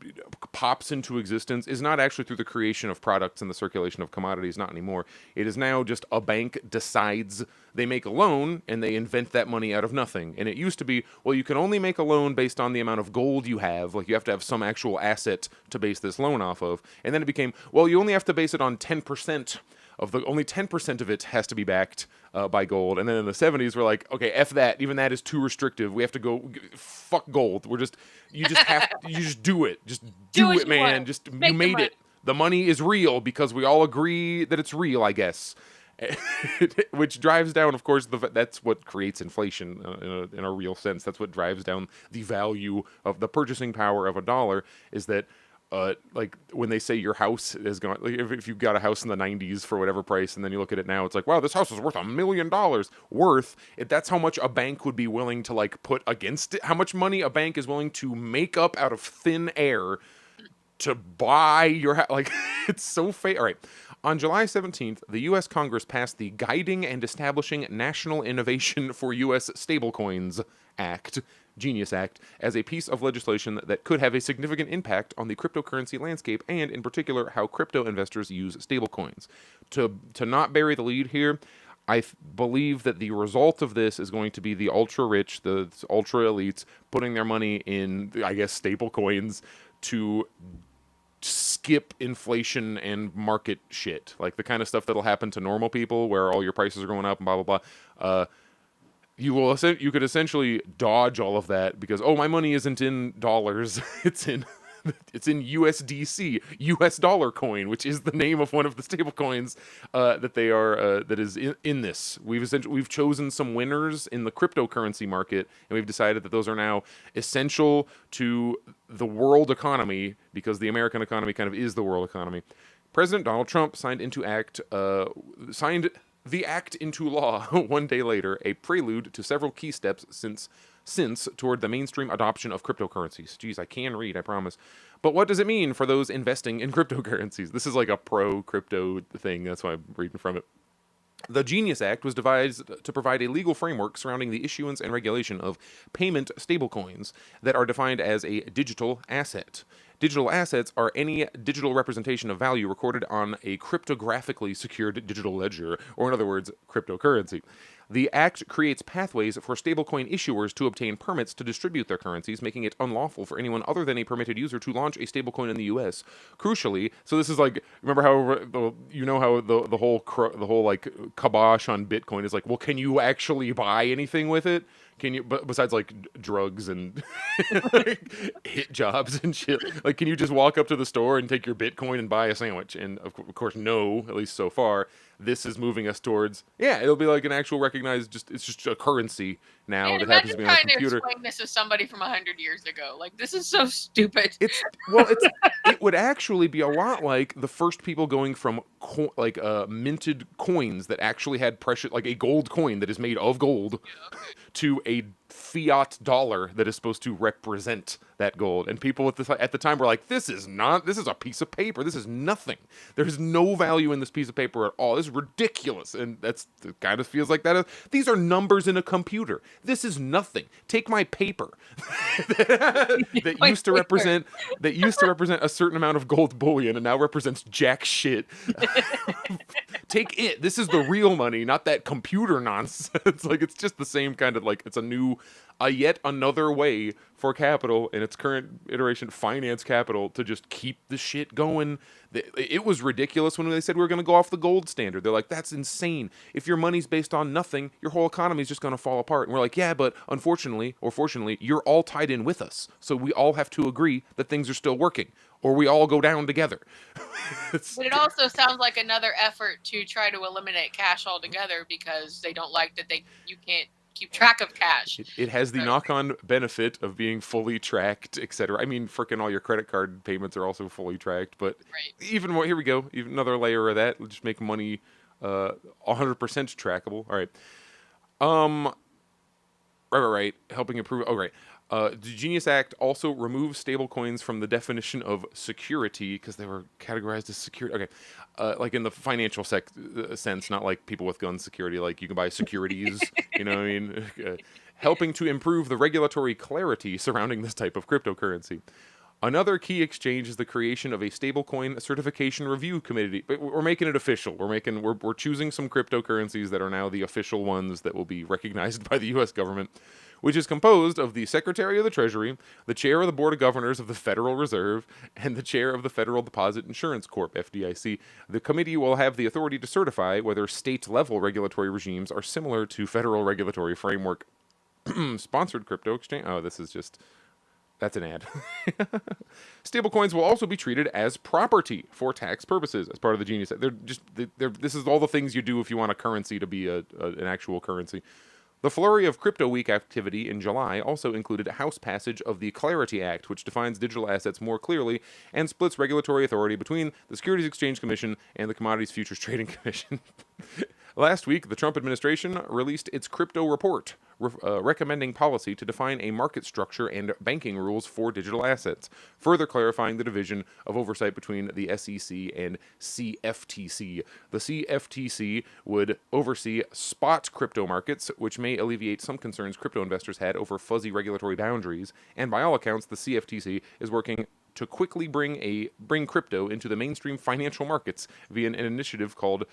pops into existence is not actually through the creation of products and the circulation of commodities, not anymore. It is now just a bank decides, they make a loan and they invent that money out of nothing. And it used to be, well, you can only make a loan based on the amount of gold you have. Like, you have to have some actual asset to base this loan off of. And then it became, well, you only have to base it on 10%. Only 10% of it has to be backed by gold. And then in the 70s, we're like, okay, F that. Even that is too restrictive. We have to go, fuck gold. You just do it. Just do it, man. You made it. The money is real because we all agree that it's real, I guess. Which drives down, of course, that's what creates inflation in a real sense. That's what drives down the value of the purchasing power of a dollar, is that like when they say your house is going, like if you've got a house in the 90s for whatever price, and then you look at it now, it's like, wow, this house is worth $1 million that's how much a bank would be willing to like put against it, how much money a bank is willing to make up out of thin air to buy your house. Like, it's so fake. All right. On July 17th, the U.S. Congress passed the Guiding and Establishing National Innovation for U.S. Stablecoins Act, Genius Act, as a piece of legislation that could have a significant impact on the cryptocurrency landscape and, in particular, how crypto investors use stablecoins. To not bury the lead here, I believe that the result of this is going to be the ultra-rich, the ultra-elites, putting their money in, I guess, stablecoins to skip inflation and market shit, like the kind of stuff that'll happen to normal people where all your prices are going up and blah blah blah. You could essentially dodge all of that because, oh, my money isn't in dollars, it's in USDC, US dollar coin, which is the name of one of the stable coins that they are that is in this. We've chosen some winners in the cryptocurrency market, and we've decided that those are now essential to the world economy because the American economy kind of is the world economy. President Donald Trump signed the act into law 1 day later, a prelude to several key steps since toward the mainstream adoption of cryptocurrencies. Geez, I can read, I promise. But what does it mean for those investing in cryptocurrencies? This is like a pro-crypto thing, that's why I'm reading from it. The Genius Act was devised to provide a legal framework surrounding the issuance and regulation of payment stablecoins that are defined as a digital asset. Digital assets are any digital representation of value recorded on a cryptographically secured digital ledger, or in other words, cryptocurrency. The Act creates pathways for stablecoin issuers to obtain permits to distribute their currencies, making it unlawful for anyone other than a permitted user to launch a stablecoin in the U.S. Crucially, so this is like, remember how the whole like kibosh on Bitcoin is like, well, can you actually buy anything with it? Can you, besides like drugs and hit jobs and shit, like, can you just walk up to the store and take your Bitcoin and buy a sandwich? And of course, no, at least so far. This is moving us towards, yeah, it'll be like an actual recognized, it's just a currency now and that happens to be on a computer. Imagine trying to explain this to somebody from 100 years ago. Like, this is so stupid. It would actually be a lot like the first people going from minted coins that actually had precious, like a gold coin that is made of gold, to a fiat dollar that is supposed to represent that gold. And people at the time were like, this is a piece of paper. This is nothing. There's no value in this piece of paper at all. This is ridiculous. And it kind of feels like that. These are numbers in a computer. This is nothing. Take my paper that used to represent a certain amount of gold bullion and now represents jack shit. Take it. This is the real money, not that computer nonsense. Like, it's just the same kind of, like, it's yet another way for capital in its current iteration, finance capital, to just keep the shit going. It was ridiculous when they said we were going to go off the gold standard. They're like, that's insane. If your money's based on nothing, your whole economy is just going to fall apart. And we're like, yeah, but unfortunately, or fortunately, you're all tied in with us. So we all have to agree that things are still working, or we all go down together. But it also sounds like another effort to try to eliminate cash altogether because they don't like that you can't keep track of cash. It has the knock-on benefit of being fully tracked, etc. I mean, frickin' all your credit card payments are also fully tracked, but even more, here we go, even another layer of that. We'll just make money 100% trackable. All right. Right. Helping improve. Oh, right. The Genius Act also removes stablecoins from the definition of security because they were categorized as security. Okay, like in the financial sense, not like people with guns security. Like you can buy securities. You know what I mean? Helping to improve the regulatory clarity surrounding this type of cryptocurrency. Another key exchange is the creation of a stablecoin certification review committee. But we're making it official. We're choosing some cryptocurrencies that are now the official ones that will be recognized by the U.S. government, which is composed of the Secretary of the Treasury, the Chair of the Board of Governors of the Federal Reserve, and the Chair of the Federal Deposit Insurance Corp, FDIC. The committee will have the authority to certify whether state-level regulatory regimes are similar to federal regulatory framework. Sponsored crypto exchange. Oh, that's an ad. Stablecoins will also be treated as property for tax purposes as part of the Genius Act. This is all the things you do if you want a currency to be an actual currency. The flurry of Crypto Week activity in July also included House passage of the Clarity Act, which defines digital assets more clearly and splits regulatory authority between the Securities Exchange Commission and the Commodities Futures Trading Commission. Last week, the Trump administration released its crypto report, recommending policy to define a market structure and banking rules for digital assets, further clarifying the division of oversight between the SEC and CFTC. The CFTC would oversee spot crypto markets, which may alleviate some concerns crypto investors had over fuzzy regulatory boundaries, and by all accounts, the CFTC is working to quickly bring crypto into the mainstream financial markets via an initiative called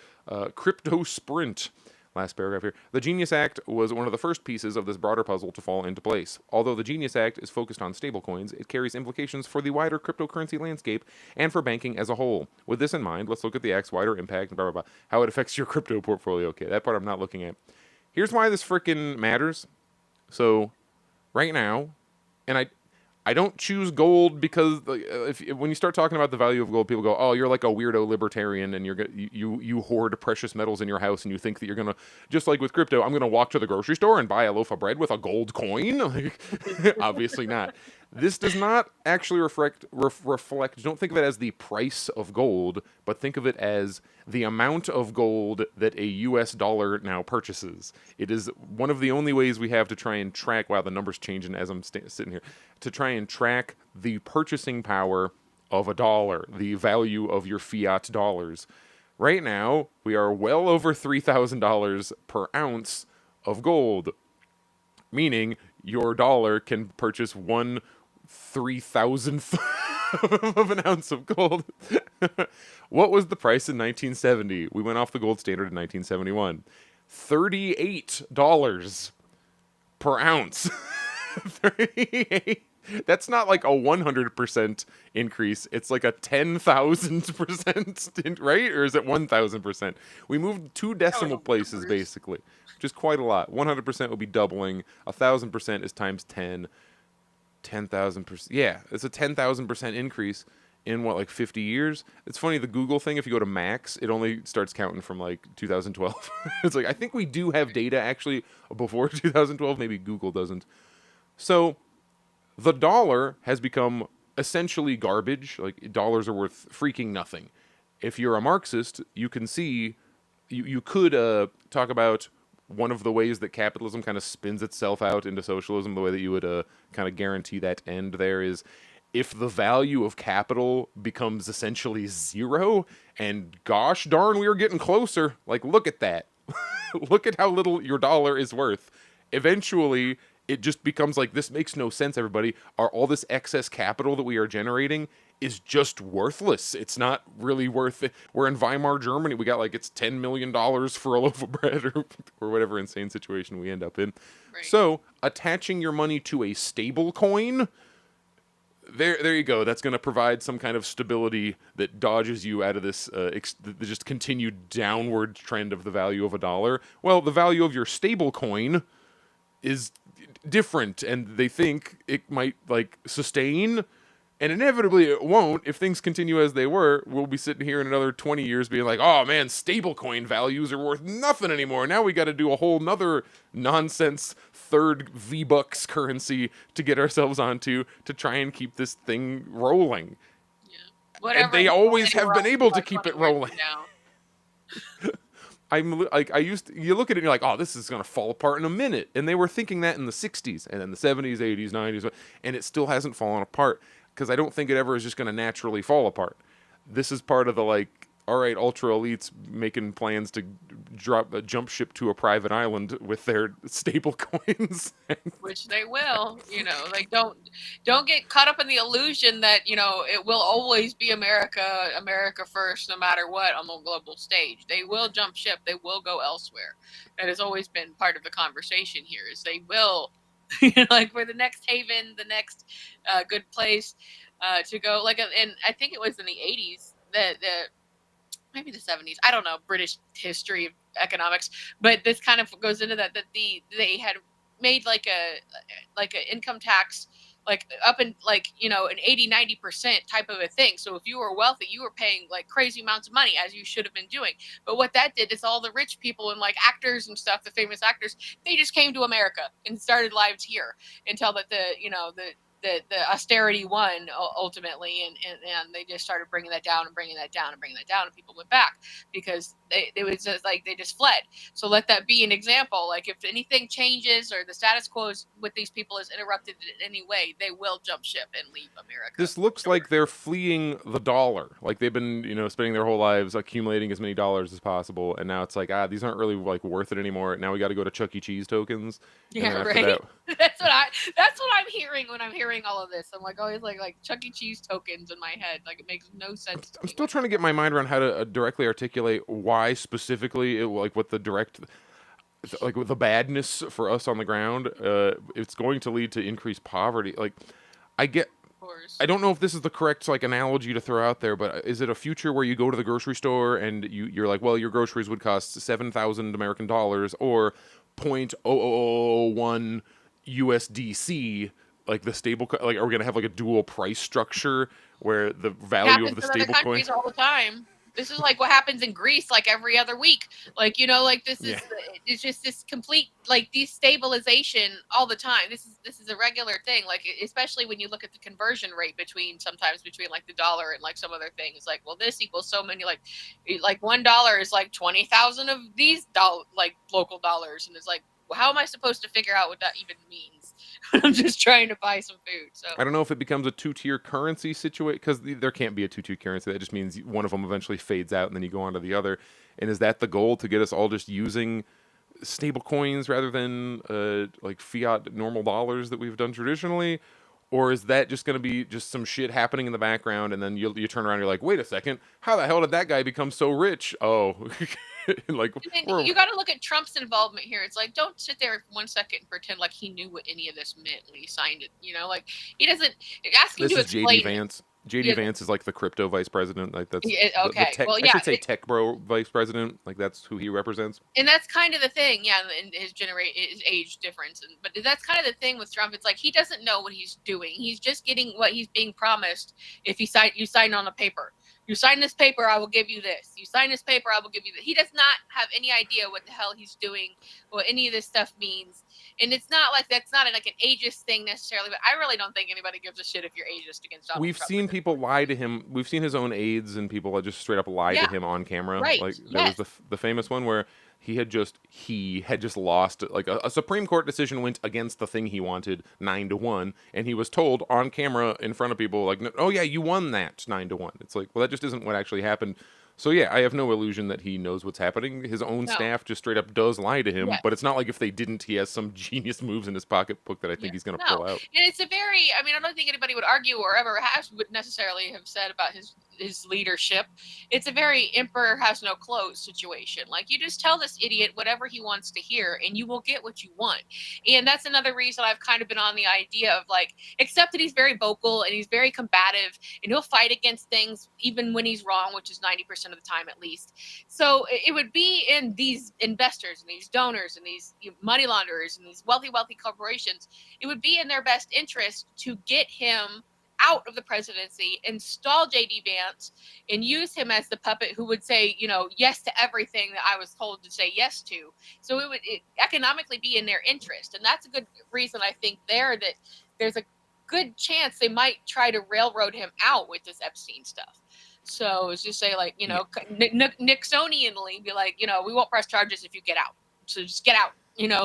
Crypto Sprint. Last paragraph here. The Genius Act was one of the first pieces of this broader puzzle to fall into place. Although the Genius Act is focused on stablecoins, it carries implications for the wider cryptocurrency landscape and for banking as a whole. With this in mind, let's look at the Act's wider impact and blah, blah, blah, how it affects your crypto portfolio. Okay, that part I'm not looking at. Here's why this frickin' matters. So, right now, and I don't choose gold because when you start talking about the value of gold, people go, "Oh, you're like a weirdo libertarian, and you hoard precious metals in your house, and you think that you're gonna, just like with crypto, I'm gonna walk to the grocery store and buy a loaf of bread with a gold coin." Like, obviously not. This does not actually reflect. Don't think of it as the price of gold, but think of it as the amount of gold that a U.S. dollar now purchases. It is one of the only ways we have to try and track. Wow, the number's changing as I'm sitting here. To try and track the purchasing power of a dollar, the value of your fiat dollars. Right now, we are well over $3,000 per ounce of gold, meaning your dollar can purchase 1/3,000th of an ounce of gold. What was the price in 1970? We went off the gold standard in 1971. $38 per ounce. 38. That's not like a 100% increase. It's like a 10,000%, right? Or is it 1,000%? We moved 2 decimal places, basically, which is quite a lot. 100% would be doubling. 1,000% is times 10. 10,000%. Yeah, it's a 10,000% increase in what, like 50 years? It's funny, the Google thing, if you go to max, it only starts counting from like 2012. It's like, I think we do have data actually before 2012. Maybe Google doesn't. So the dollar has become essentially garbage. Like, dollars are worth freaking nothing. If you're a Marxist, you can see, you could talk about one of the ways that capitalism kind of spins itself out into socialism. The way that you would kind of guarantee that end there is if the value of capital becomes essentially zero, and gosh darn, we are getting closer. Like, look at that. Look at how little your dollar is worth. Eventually, it just becomes like, this makes no sense, everybody. All this excess capital that we are generating is just worthless. It's not really worth it. We're in Weimar, Germany. We got like, it's $10 million for a loaf of bread or whatever insane situation we end up in. Right. So attaching your money to a stable coin, there you go. That's going to provide some kind of stability that dodges you out of this the just continued downward trend of the value of a dollar. Well, the value of your stable coin is different, and they think it might like sustain, and inevitably it won't. If things continue as they were, we'll be sitting here in another 20 years being like, oh man, stablecoin values are worth nothing anymore. Now we got to do a whole nother nonsense third V-Bucks currency to get ourselves onto to try and keep this thing rolling. Yeah. Whatever. And they always have been able to keep it rolling. I'm like, you look at it and you're like, oh, this is going to fall apart in a minute. And they were thinking that in the 60s and then the 70s, 80s, 90s, and it still hasn't fallen apart because I don't think it ever is just going to naturally fall apart. This is part of the, like, all right, ultra elites making plans to drop a jump ship to a private island with their stable coins. Which they will, like, don't get caught up in the illusion that, it will always be America first, no matter what on the global stage. They will jump ship. They will go elsewhere. That has always been part of the conversation here, is they will, like, for the next haven, the next good place to go. Like, and I think it was in the 80s that maybe the 70s, I don't know, British history of economics, but this kind of goes into that they had made like a income tax, like up in like, an 80-90% type of a thing. So if you were wealthy, you were paying like crazy amounts of money, as you should have been doing. But what that did is all the rich people and like actors and stuff, the famous actors, they just came to America and started lives here until that the the austerity won ultimately, and they just started bringing that down and bringing that down and bringing that down, and people went back because they was just like they just fled. So let that be an example. Like if anything changes or the status quo with these people is interrupted in any way, they will jump ship and leave America. This looks like they're fleeing the dollar. Like they've been, spending their whole lives accumulating as many dollars as possible, and now it's like, these aren't really like worth it anymore. Now we got to go to Chuck E. Cheese tokens. Yeah, right. That's what I'm hearing when I'm hearing all of this. I'm like always like Chuck E. Cheese tokens in my head. Like it makes no sense. I'm still trying to get my mind around how to directly articulate why specifically, what the direct, like with the badness for us on the ground, it's going to lead to increased poverty. Like, I don't know if this is the correct analogy to throw out there, but is it a future where you go to the grocery store and you're like, well, your groceries would cost $7,000 American dollars or 0.0001 USDC, like the stable, like are we gonna have like a dual price structure where the value of the stable coin all the time? This is like what happens in Greece, like every other week. Like, like this is, it's just this complete, like destabilization all the time. This is a regular thing. Like, especially when you look at the conversion rate sometimes between like the dollar and like some other things. Like, well, this equals so many, like $1 is like 20,000 of these local dollars. And it's like, well, how am I supposed to figure out what that even means? I'm just trying to buy some food. So I don't know if it becomes a two-tier currency situation, because there can't be a two-tier currency. That just means one of them eventually fades out and then you go on to the other. And is that the goal, to get us all just using stable coins rather than like fiat normal dollars that we've done traditionally? Or is that just going to be just some shit happening in the background, and then you turn around and you're like, wait a second, how the hell did that guy become so rich? Oh, like you got to look at Trump's involvement here. It's like, don't sit there for 1 second and pretend like he knew what any of this meant when he signed it. Like he doesn't ask him to explain. This is JD Vance. JD Vance is like the crypto vice president. Like that's okay. I should say tech bro vice president. Like that's who he represents. And that's kind of the thing, and his age difference. But that's kind of the thing with Trump. It's like he doesn't know what he's doing. He's just getting what he's being promised. If you sign on a paper. You sign this paper, I will give you this. You sign this paper, I will give you this. He does not have any idea what the hell he's doing, what any of this stuff means. And it's not like that's not like an ageist thing necessarily, but I really don't think anybody gives a shit if you're ageist against Donald Trump. We've seen people lie to him. We've seen his own aides and people just straight up lie to him on camera. Right. Like there was the famous one where he had just lost, like a Supreme Court decision went against the thing he wanted 9-1, and he was told on camera in front of people like, oh yeah, you won that 9-1. It's like, well, that just isn't what actually happened. So yeah, I have no illusion that he knows what's happening. His own staff just straight up does lie to him, but it's not like if they didn't, he has some genius moves in his pocketbook that I think he's going to pull out. And it's I don't think anybody would argue or ever would necessarily have said about his leadership. It's a very emperor has no clothes situation. Like, you just tell this idiot whatever he wants to hear and you will get what you want. And that's another reason I've kind of been on the idea of like, except that he's very vocal and he's very combative and he'll fight against things even when he's wrong, which is 90% of the time at least. So it would be in these investors and these donors and these money launderers and these wealthy corporations, it would be in their best interest to get him out of the presidency, install JD Vance, and use him as the puppet who would say, yes to everything that I was told to say yes to. So it would economically be in their interest. And that's a good reason, I think, that there's a good chance they might try to railroad him out with this Epstein stuff. So it's just say like, Nixonianly be like, we won't press charges if you get out. So just get out.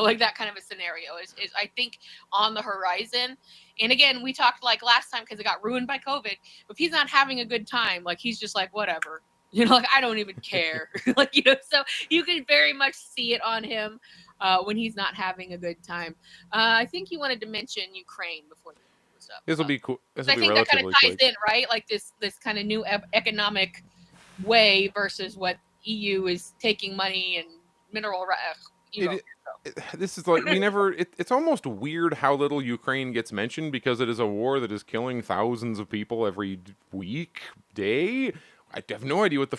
Like that kind of a scenario is I think on the horizon. And again, we talked like last time because it got ruined by COVID. If he's not having a good time, like he's just like, whatever, like I don't even care. So you can very much see it on him when he's not having a good time. I think you wanted to mention Ukraine before the was up. This will be cool. I think that kind of ties in, right? Like this kind of new economic way versus what EU is taking money and mineral. This is like it's almost weird how little Ukraine gets mentioned because it is a war that is killing thousands of people every day. I have no idea what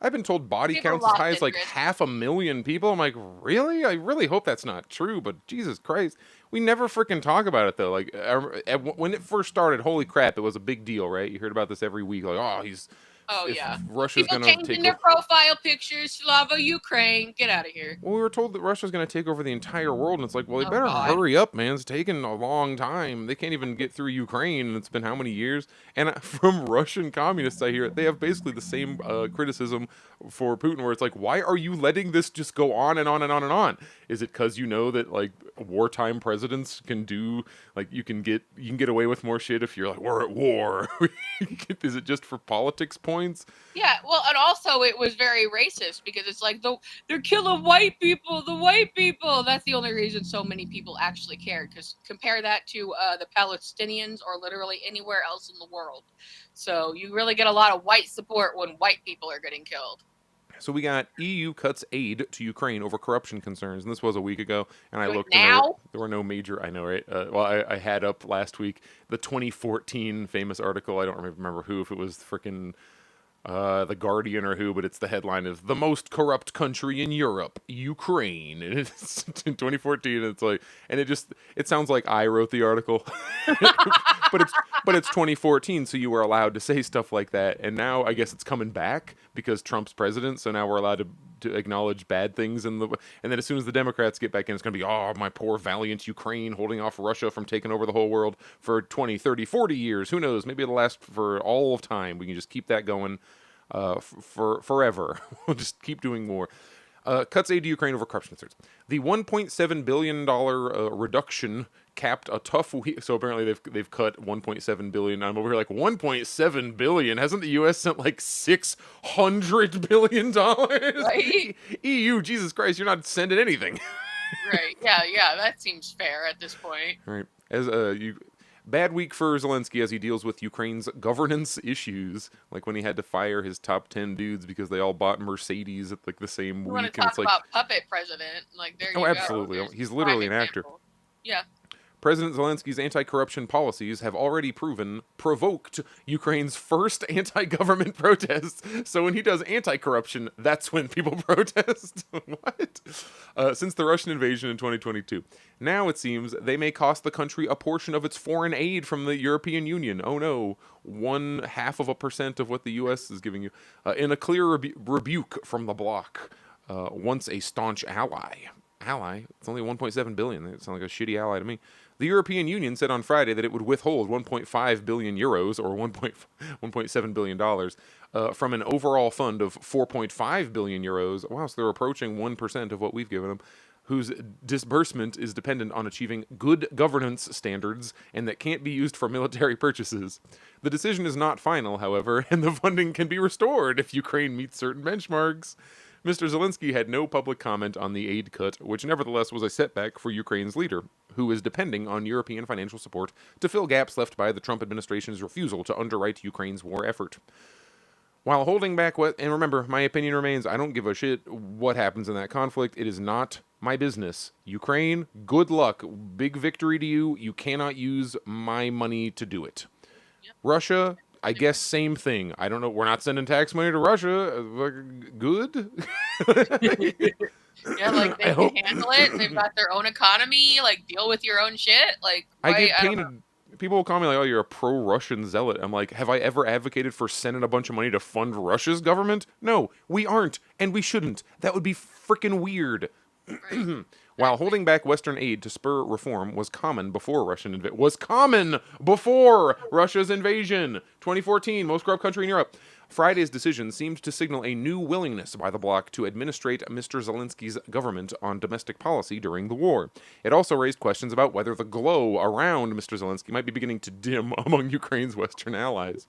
I've been told body counts as high as like 500,000 people. I'm like, really? I really hope that's not true, but Jesus Christ. We never freaking talk about it though. Like when it first started, holy crap, it was a big deal, right? You heard about this every week. Like, oh, he's Oh if yeah. Russia's People going to changing take their over. profile pictures, Slava Ukraine. Get out of here. Well, we were told that Russia's going to take over the entire world, and it's like, well, they Oh better God. hurry up, man. It's taking a long time. They can't even get through Ukraine, and it's been how many years? And from Russian communists, I hear they have basically the same criticism for Putin, where it's like, why are you letting this just go on and on and on and on? Is it because you know that like wartime presidents can do like you can get away with more shit if you're like we're at war? Is it just for politics points? Yeah, well, and also it was very racist because it's like they're killing white people, the white people. That's the only reason so many people actually cared. Because compare that to the Palestinians or literally anywhere else in the world. So you really get a lot of white support when white people are getting killed. So we got EU cuts aid to Ukraine over corruption concerns, and this was a week ago. And I Like looked, and now? there were no major. I know, right? Well, I had up last week the 2014 famous article. I don't remember who, if it was freaking The Guardian or who, but it's the headline is "The Most Corrupt Country in Europe, Ukraine," and it's in 2014. And it's like, and it sounds like I wrote the article, but it's 2014, so you were allowed to say stuff like that. And now I guess it's coming back because Trump's president, so now we're allowed to acknowledge bad things and then as soon as the Democrats get back in, it's going to be, oh, my poor valiant Ukraine holding off Russia from taking over the whole world for 20, 30, 40 years. Who knows? Maybe it'll last for all of time. We can just keep that going for forever. We'll just keep doing more. Cuts aid to Ukraine over corruption concerns. The $1.7 billion reduction capped a tough week. So apparently they've cut $1.7 billion. I'm over here like, $1.7 billion? Hasn't the U.S. sent like $600 billion? Right? EU, Jesus Christ, you're not sending anything. Right. Yeah, that seems fair at this point. Right. As bad week for Zelensky as he deals with Ukraine's governance issues, like when he had to fire his top 10 dudes because they all bought Mercedes at like the same You week. want to talk about puppet president? Like there you go. Absolutely. There's He's literally an prime actor. example. Yeah. President Zelensky's anti-corruption policies have already provoked Ukraine's first anti-government protests. So when he does anti-corruption, that's when people protest. What? Since the Russian invasion in 2022. Now it seems they may cost the country a portion of its foreign aid from the European Union. Oh no, 0.5% of what the U.S. is giving you. In a clear rebuke from the bloc, once a staunch ally. It's only 1.7 billion. It sounds like a shitty ally to me. The European Union said on Friday that it would withhold 1.5 billion euros or $1.7 billion from an overall fund of 4.5 billion euros. Wow, so they're approaching 1% of what we've given them, whose disbursement is dependent on achieving good governance standards and that can't be used for military purchases. The decision is not final, however, and the funding can be restored if Ukraine meets certain benchmarks. Mr. Zelensky had no public comment on the aid cut, which nevertheless was a setback for Ukraine's leader, who is depending on European financial support to fill gaps left by the Trump administration's refusal to underwrite Ukraine's war effort. While holding back and remember, my opinion remains, I don't give a shit what happens in that conflict. It is not my business. Ukraine, good luck. Big victory to you. You cannot use my money to do it. Yep. Russia, I guess same thing. I don't know. We're not sending tax money to Russia. Good. Yeah, like they can handle it. They've got their own economy. Like deal with your own shit. Like I get painted. People will call me like, "Oh, you're a pro-Russian zealot." I'm like, have I ever advocated for sending a bunch of money to fund Russia's government? No, we aren't, and we shouldn't. That would be freaking weird. Right. While holding back Western aid to spur reform was common before Russia's invasion. 2014, most corrupt country in Europe. Friday's decision seemed to signal a new willingness by the bloc to administrate Mr. Zelensky's government on domestic policy during the war. It also raised questions about whether the glow around Mr. Zelensky might be beginning to dim among Ukraine's Western allies.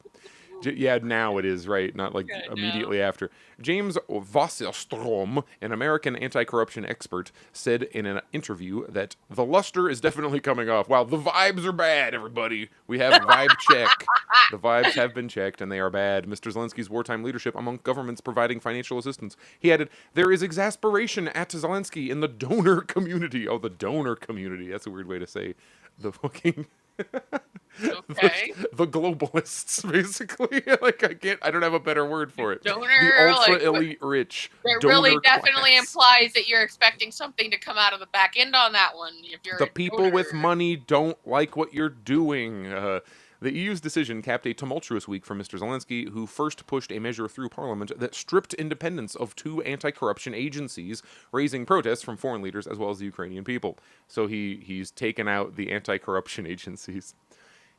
Yeah, now it is, right? Not like immediately after. James Wasserstrom, an American anti-corruption expert, said in an interview that the luster is definitely coming off. Wow, the vibes are bad, everybody. We have a vibe check. The vibes have been checked, and they are bad. Mr. Zelensky's wartime leadership among governments providing financial assistance. He added, there is exasperation at Zelensky in the donor community. Oh, the donor community. That's a weird way to say the fucking... Okay. The globalists, basically. Like I don't have a better word for it. Donor, the ultra elite rich. It really definitely implies that you're expecting something to come out of the back end on that one. If you're the people with money don't like what you're doing. The EU's decision capped a tumultuous week for Mr. Zelensky, who first pushed a measure through Parliament that stripped independence of two anti-corruption agencies, raising protests from foreign leaders as well as the Ukrainian people. So he's taken out the anti-corruption agencies.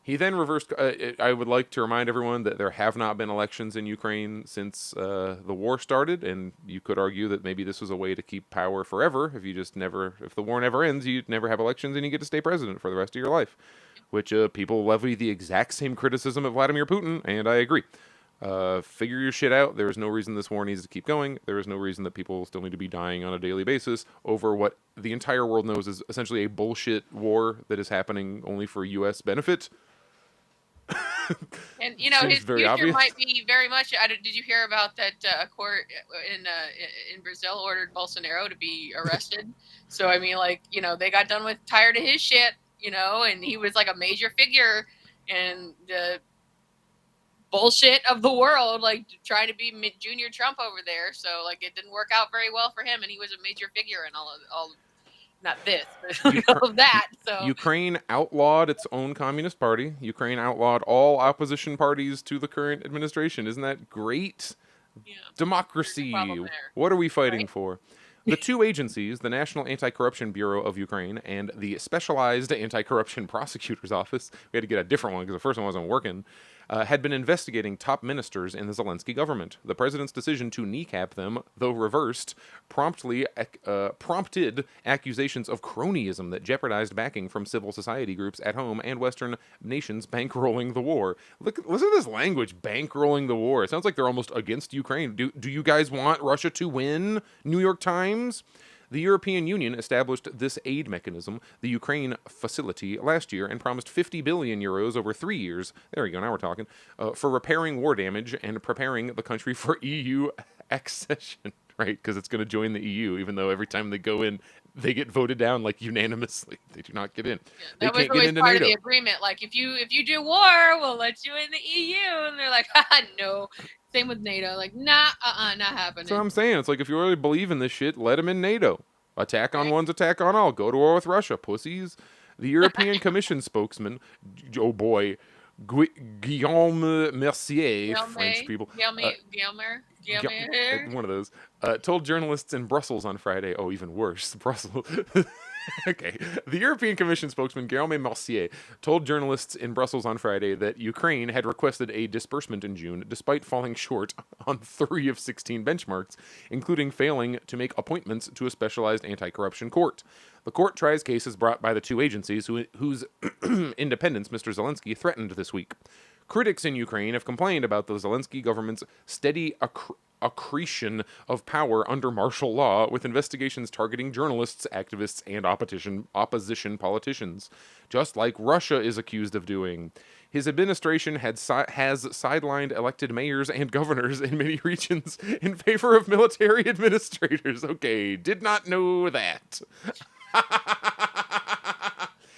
He then reversed. I would like to remind everyone that there have not been elections in Ukraine since the war started, and you could argue that maybe this was a way to keep power forever. If the war never ends, you never have elections and you get to stay president for the rest of your life. Which people levy the exact same criticism of Vladimir Putin, and I agree. Figure your shit out. There is no reason this war needs to keep going. There is no reason that people still need to be dying on a daily basis over what the entire world knows is essentially a bullshit war that is happening only for U.S. benefit. And his future obvious. might be very much. Did you hear about that? A court in Brazil ordered Bolsonaro to be arrested. So I mean, they got done with tired of his shit, and he was like a major figure in the bullshit of the world, like trying to be Junior Trump over there. So it didn't work out very well for him, and he was a major figure in all not this, but all of that. So Ukraine outlawed its own communist party. Ukraine outlawed all opposition parties to the current administration. Isn't that great? Yeah. Democracy. What are we fighting for? The two agencies, the National Anti-Corruption Bureau of Ukraine and the Specialized Anti-Corruption Prosecutor's Office, we had to get a different one because the first one wasn't working, had been investigating top ministers in the Zelensky government. The president's decision to kneecap them, though reversed, prompted accusations of cronyism that jeopardized backing from civil society groups at home and Western nations bankrolling the war. Listen to this language, bankrolling the war. It sounds like they're almost against Ukraine. Do you guys want Russia to win, New York Times? The European Union established this aid mechanism, the Ukraine Facility, last year and promised 50 billion euros over 3 years, there we go, now we're talking, for repairing war damage and preparing the country for EU accession, right? Because it's going to join the EU, even though every time they go in, they get voted down unanimously. They do not get in. Yeah, that was always part of the agreement. If you do war, we'll let you in the EU. And they're like, no. Same with NATO. Not happening. That's what I'm saying. It's if you really believe in this shit, let them in NATO. Attack on one's attack on all. Go to war with Russia, pussies. The European Commission spokesman, oh boy, Guillaume Mercier, French people. Guillaume. One of those. Told journalists in Brussels on Friday. Oh, even worse. Brussels. Okay. The European Commission spokesman Guillaume Mercier told journalists in Brussels on Friday that Ukraine had requested a disbursement in June despite falling short on 3 of 16 benchmarks, including failing to make appointments to a specialized anti-corruption court. The court tries cases brought by the two agencies whose independence Mr. Zelensky threatened this week. Critics in Ukraine have complained about the Zelensky government's steady accretion of power under martial law, with investigations targeting journalists, activists, and opposition politicians, just like Russia is accused of doing. His administration has sidelined elected mayors and governors in many regions in favor of military administrators. Okay, did not know that.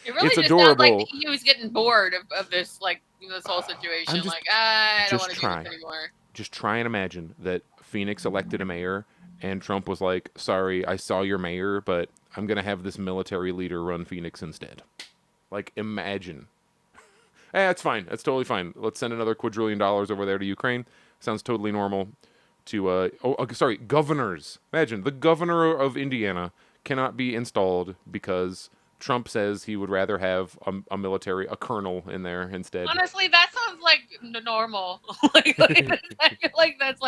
It really It's just adorable. sounds like the EU is getting bored of this, this whole situation. I don't want to do this anymore. Just try and imagine that Phoenix elected a mayor and Trump was like, sorry, I saw your mayor, but I'm going to have this military leader run Phoenix instead. Imagine. That's fine. That's totally fine. Let's send another $250 over there to Ukraine. Sounds totally normal. Governors. Imagine, the governor of Indiana cannot be installed because Trump says he would rather have a colonel in there instead. Honestly, that sounds like normal. I feel like that's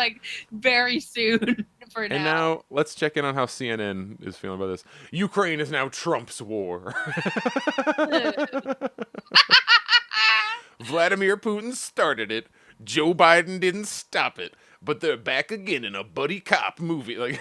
very soon for now. And now let's check in on how CNN is feeling about this. Ukraine is now Trump's war. Vladimir Putin started it. Joe Biden didn't stop it. But they're back again in a buddy cop movie.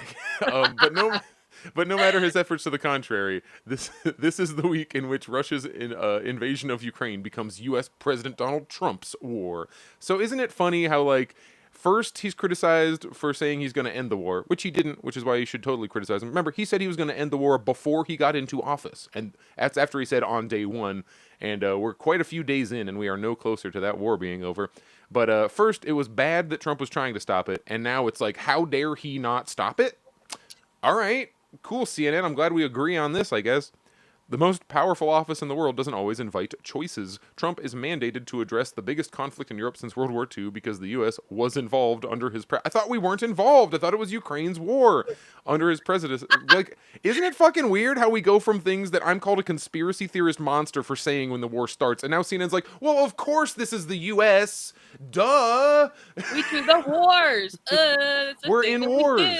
But no matter his efforts to the contrary, this is the week in which Russia's invasion of Ukraine becomes U.S. President Donald Trump's war. So isn't it funny how, first he's criticized for saying he's going to end the war, which he didn't, which is why you should totally criticize him. Remember, he said he was going to end the war before he got into office. And that's after he said on day one. And we're quite a few days in, and we are no closer to that war being over. But first, it was bad that Trump was trying to stop it. And now it's how dare he not stop it? All right. Cool, CNN. I'm glad we agree on this, I guess. The most powerful office in the world doesn't always invite choices. Trump is mandated to address the biggest conflict in Europe since World War II because the U.S. was involved under his I thought we weren't involved. I thought it was Ukraine's war under his presidency. Like, isn't it fucking weird how we go from things that I'm called a conspiracy theorist monster for saying when the war starts, and now CNN's like, well, of course this is the U.S. Duh. We do the wars. We're in wars.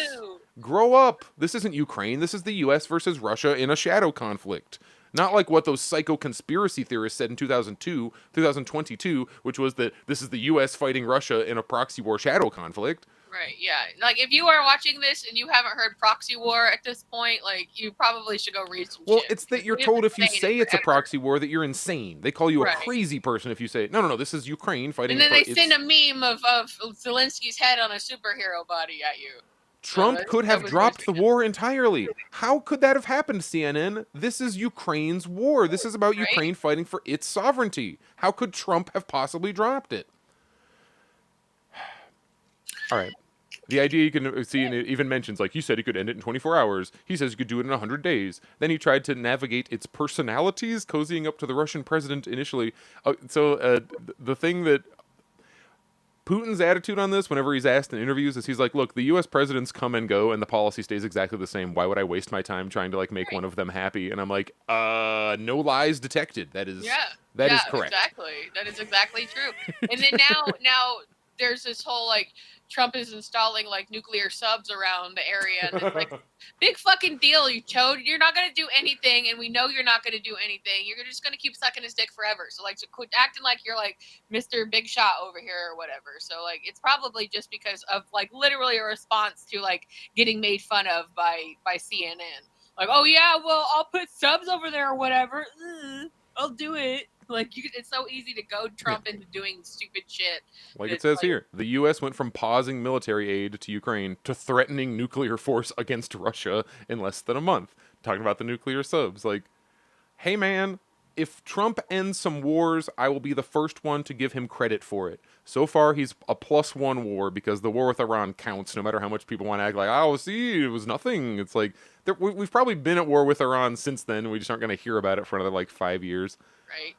Grow up. This isn't Ukraine. This is the U.S. versus Russia in a shadow conflict. Not like what those psycho conspiracy theorists said in 2022, which was that this is the U.S. fighting Russia in a proxy war shadow conflict. Right, yeah. Like, if you are watching this and you haven't heard proxy war at this point, like, you probably should go read some shit. It's that you're told if you say it's a proxy war that you're insane. They call you a crazy person if you say, no, this is Ukraine fighting. And then they send a meme of Zelensky's head on a superhero body at you. Trump could have dropped the war entirely. How could that have happened, CNN? This is Ukraine's war. This is about Ukraine fighting for its sovereignty. How could Trump have possibly dropped it? All right. The idea you can see, and it even mentions, like, you said he could end it in 24 hours. He says you could do it in 100 days. Then he tried to navigate its personalities, cozying up to the Russian president initially. The thing that Putin's attitude on this, whenever he's asked in interviews, is he's like, look, the U.S. presidents come and go, and the policy stays exactly the same. Why would I waste my time trying to, like, make one of them happy? And I'm like, no lies detected. That is correct. Exactly. That is exactly true. And then now there's this whole, like, Trump is installing, like, nuclear subs around the area, and it's like, big fucking deal, you chode. You're not going to do anything, and we know you're not going to do anything. You're just going to keep sucking his dick forever. So, like, quit acting like you're, like, Mr. Big Shot over here or whatever. So, like, it's probably just because of, like, literally a response to, like, getting made fun of by CNN. Like, oh, yeah, well, I'll put subs over there or whatever. I'll do it. Like, it's so easy to goad Trump into doing stupid shit. Like it says here, the U.S. went from pausing military aid to Ukraine to threatening nuclear force against Russia in less than a month. Talking about the nuclear subs. Like, hey, man, if Trump ends some wars, I will be the first one to give him credit for it. So far, he's a +1 war because the war with Iran counts, no matter how much people want to act like, oh, see, it was nothing. It's like, we've probably been at war with Iran since then. We just aren't going to hear about it for another, like, 5 years. Right.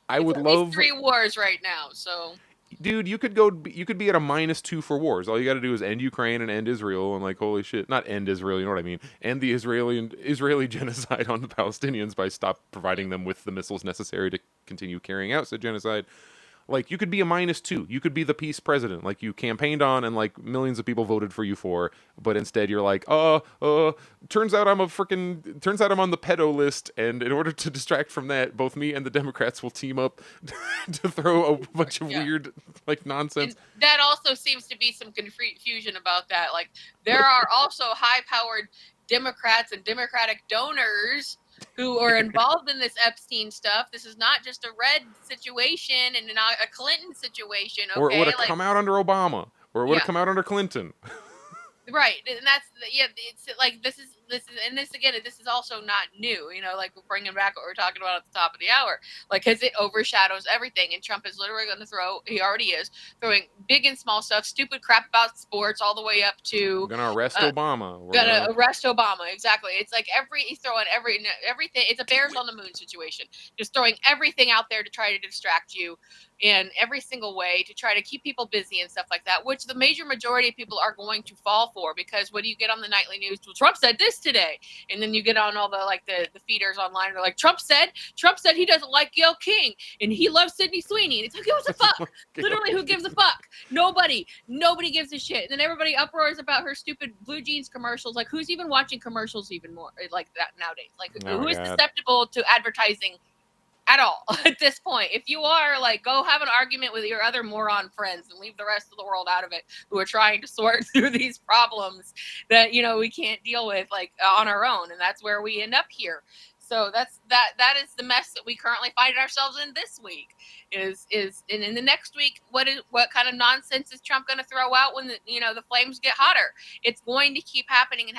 I would love 3 wars right now, so dude, you could be at a -2 for wars. All you got to do is end Ukraine and end Israel, and like, holy shit, not end Israel, you know what I mean? End the Israeli genocide on the Palestinians by stop providing them with the missiles necessary to continue carrying out said genocide. Like, you could be a -2. You could be the peace president, like you campaigned on and like millions of people voted for you for, but instead you're like, turns out I'm on the pedo list, and in order to distract from that, both me and the Democrats will team up to throw a bunch of weird, like, nonsense. And that also seems to be some confusion about that. Like, there are also high-powered Democrats and Democratic donors who are involved in this Epstein stuff. This is not just a red situation and not a Clinton situation. Okay? Or it would have come out under Obama, or it would have come out under Clinton. Right, and that's it's like this is also not new, you know, like bringing back what we're talking about at the top of the hour, like, because it overshadows everything, and Trump is literally going to he already is throwing big and small stuff, stupid crap about sports, all the way up to gonna arrest Obama. Gonna arrest Obama, exactly. It's like he's throwing everything. It's a bears on the moon situation, just throwing everything out there to try to distract you in every single way, to try to keep people busy and stuff like that, which the major majority of people are going to fall for, because what do you get on the nightly news? Well, Trump said this today, and then you get on all the feeders online, they're like, Trump said he doesn't like Gayle King and he loves Sydney Sweeney, and it's like, who gives a fuck? Literally, who gives a fuck? Nobody gives a shit. And then everybody uproars about her stupid blue jeans commercials. Like, who's even watching commercials even more like that nowadays? Like, who is susceptible to advertising at all at this point? If you are, like, go have an argument with your other moron friends and leave the rest of the world out of it, who are trying to sort through these problems that, you know, we can't deal with, like, on our own. And that's where we end up here. So that is the mess that we currently find ourselves in this week. And in the next week, what kind of nonsense is Trump going to throw out when the flames get hotter? It's going to keep happening,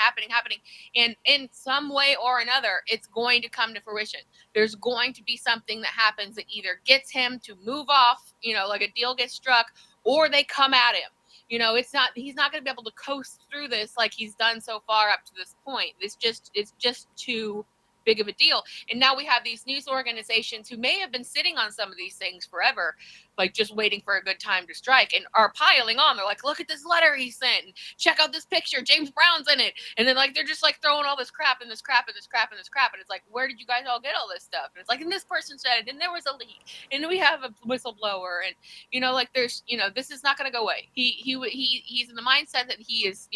and in some way or another, it's going to come to fruition. There's going to be something that happens that either gets him to move off, like a deal gets struck, or they come at him. He's not going to be able to coast through this like he's done so far up to this point. It's just too big of a deal. And now we have these news organizations who may have been sitting on some of these things forever, like just waiting for a good time to strike, and are piling on. They're like, look at this letter he sent, and check out this picture, James Brown's in it. And then like they're just like throwing all this crap and this crap and this crap and this crap, and it's like, where did you guys all get all this stuff? And it's like, and this person said it, and there was a leak, and we have a whistleblower, and like there's this is not going to go away. He's in the mindset that he is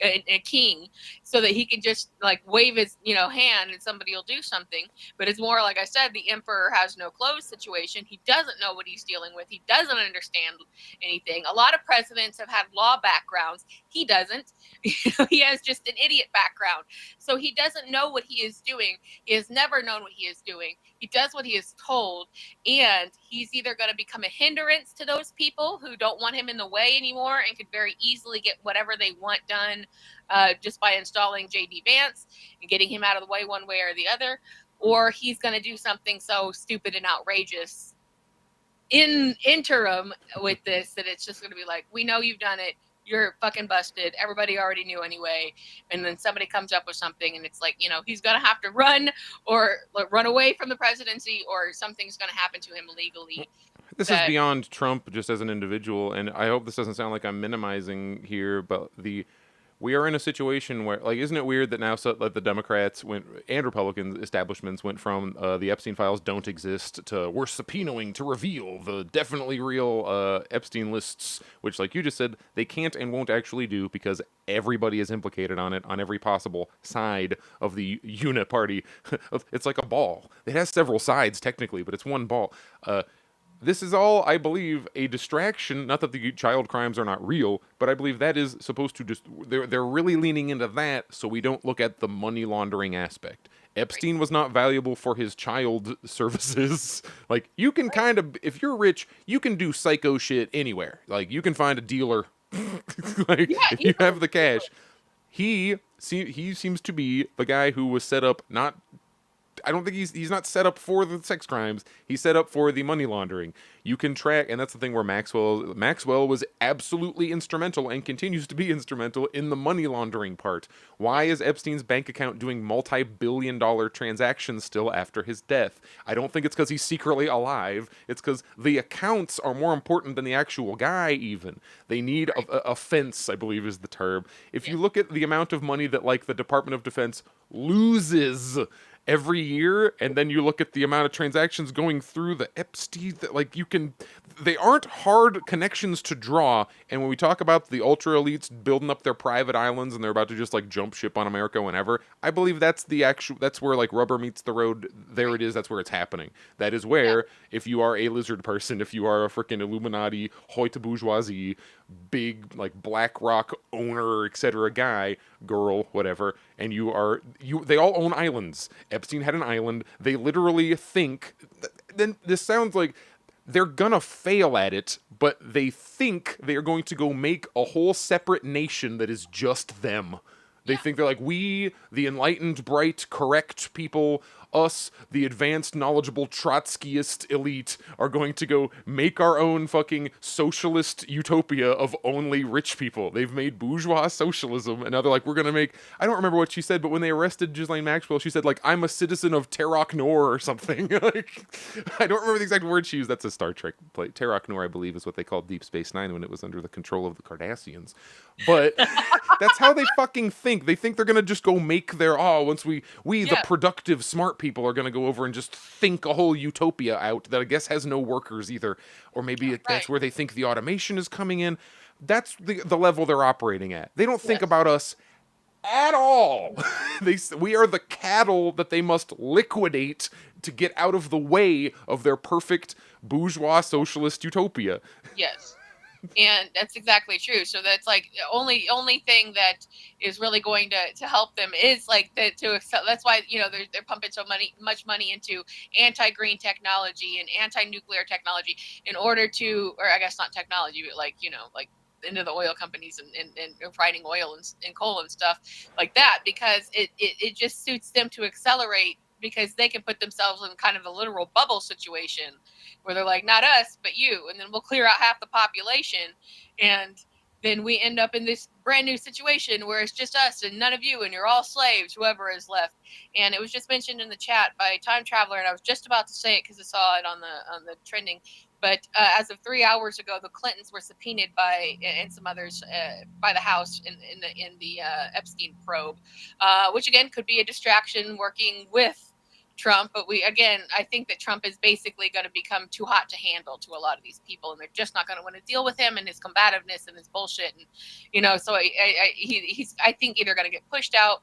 a king, so that he can just like wave his hand and somebody will do something. But it's more, like I said, the emperor has no clothes situation. He doesn't know what he's dealing with. He doesn't understand anything. A lot of presidents have had law backgrounds. He doesn't. He has just an idiot background. So he doesn't know what he is doing. He has never known what he is doing. He does what he is told, and he's either going to become a hindrance to those people who don't want him in the way anymore and could very easily get whatever they want done just by installing J.D. Vance and getting him out of the way one way or the other, or he's going to do something so stupid and outrageous in interim with this that it's just going to be like, we know you've done it. You're fucking busted. Everybody already knew anyway. And then somebody comes up with something, and it's like, he's going to have to run away from the presidency, or something's going to happen to him legally. This is beyond Trump just as an individual, and I hope this doesn't sound like I'm minimizing here, but we are in a situation where, like, isn't it weird that now the Democrats and Republican establishments went from the Epstein files don't exist to we're subpoenaing to reveal the definitely real Epstein lists, which, like you just said, they can't and won't actually do because everybody is implicated on it on every possible side of the uniparty. It's like a ball. It has several sides technically, but it's one ball. This is all, I believe, a distraction. Not that the child crimes are not real, but I believe that is supposed to just... They're really leaning into that so we don't look at the money laundering aspect. Epstein was not valuable for his child services. Like, you can kind of... If you're rich, you can do psycho shit anywhere. Like, you can find a dealer. If you have the cash. He seems to be the guy who was set up not... I don't think he's not set up for the sex crimes. He's set up for the money laundering. You can track, and that's the thing where Maxwell was absolutely instrumental and continues to be instrumental in the money laundering part. Why is Epstein's bank account doing multi-billion-dollar transactions still after his death? I don't think it's because he's secretly alive. It's because the accounts are more important than the actual guy, even. They need a fence, I believe is the term. If you look at the amount of money that, like, the Department of Defense loses every year, and then you look at the amount of transactions going through the Epstein, they aren't hard connections to draw. And when we talk about the ultra elites building up their private islands and they're about to just like jump ship on America whenever, I believe that's where like rubber meets the road. There it is. That's where it's happening. That is where, if you are a lizard person, if you are a freaking Illuminati, hoit bourgeoisie, big like BlackRock owner, etc. guy, girl, whatever, and they all own islands. Epstein had an island. They literally think, then this sounds like they're gonna fail at it, but they think they are going to go make a whole separate nation that is just them. They think they're like, we, the enlightened, bright, correct people, us, the advanced, knowledgeable, Trotskyist elite, are going to go make our own fucking socialist utopia of only rich people. They've made bourgeois socialism, and now they're like, we're gonna make... I don't remember what she said, but when they arrested Ghislaine Maxwell, she said, like, I'm a citizen of Terok Nor or something. Like, I don't remember the exact word she used. That's a Star Trek play. Terok Nor, I believe, is what they called Deep Space Nine when it was under the control of the Cardassians. But that's how they fucking think. They think they're gonna just go make their... once we the productive, smart people are going to go over and just think a whole utopia out that I guess has no workers either. Or maybe that's where they think the automation is coming in. That's the level they're operating at. They don't think about us at all. We are the cattle that they must liquidate to get out of the way of their perfect bourgeois socialist utopia. Yes. And that's exactly true. So that's like the only thing that is really going to help them is like that's why they're pumping so much money into anti-green technology and anti-nuclear technology in order to, or I guess not technology, but like into the oil companies and refining oil and coal and stuff like that, because it just suits them to accelerate, because they can put themselves in kind of a literal bubble situation where they're like, not us, but you. And then we'll clear out half the population. And then we end up in this brand new situation where it's just us and none of you, and you're all slaves, whoever is left. And it was just mentioned in the chat by Time Traveler, and I was just about to say it because I saw it on the trending. But as of 3 hours ago, the Clintons were subpoenaed by, and some others, by the House in the Epstein probe, which again could be a distraction working with Trump. But I think that Trump is basically going to become too hot to handle to a lot of these people, and they're just not going to want to deal with him and his combativeness and his bullshit. And so he's I think either going to get pushed out,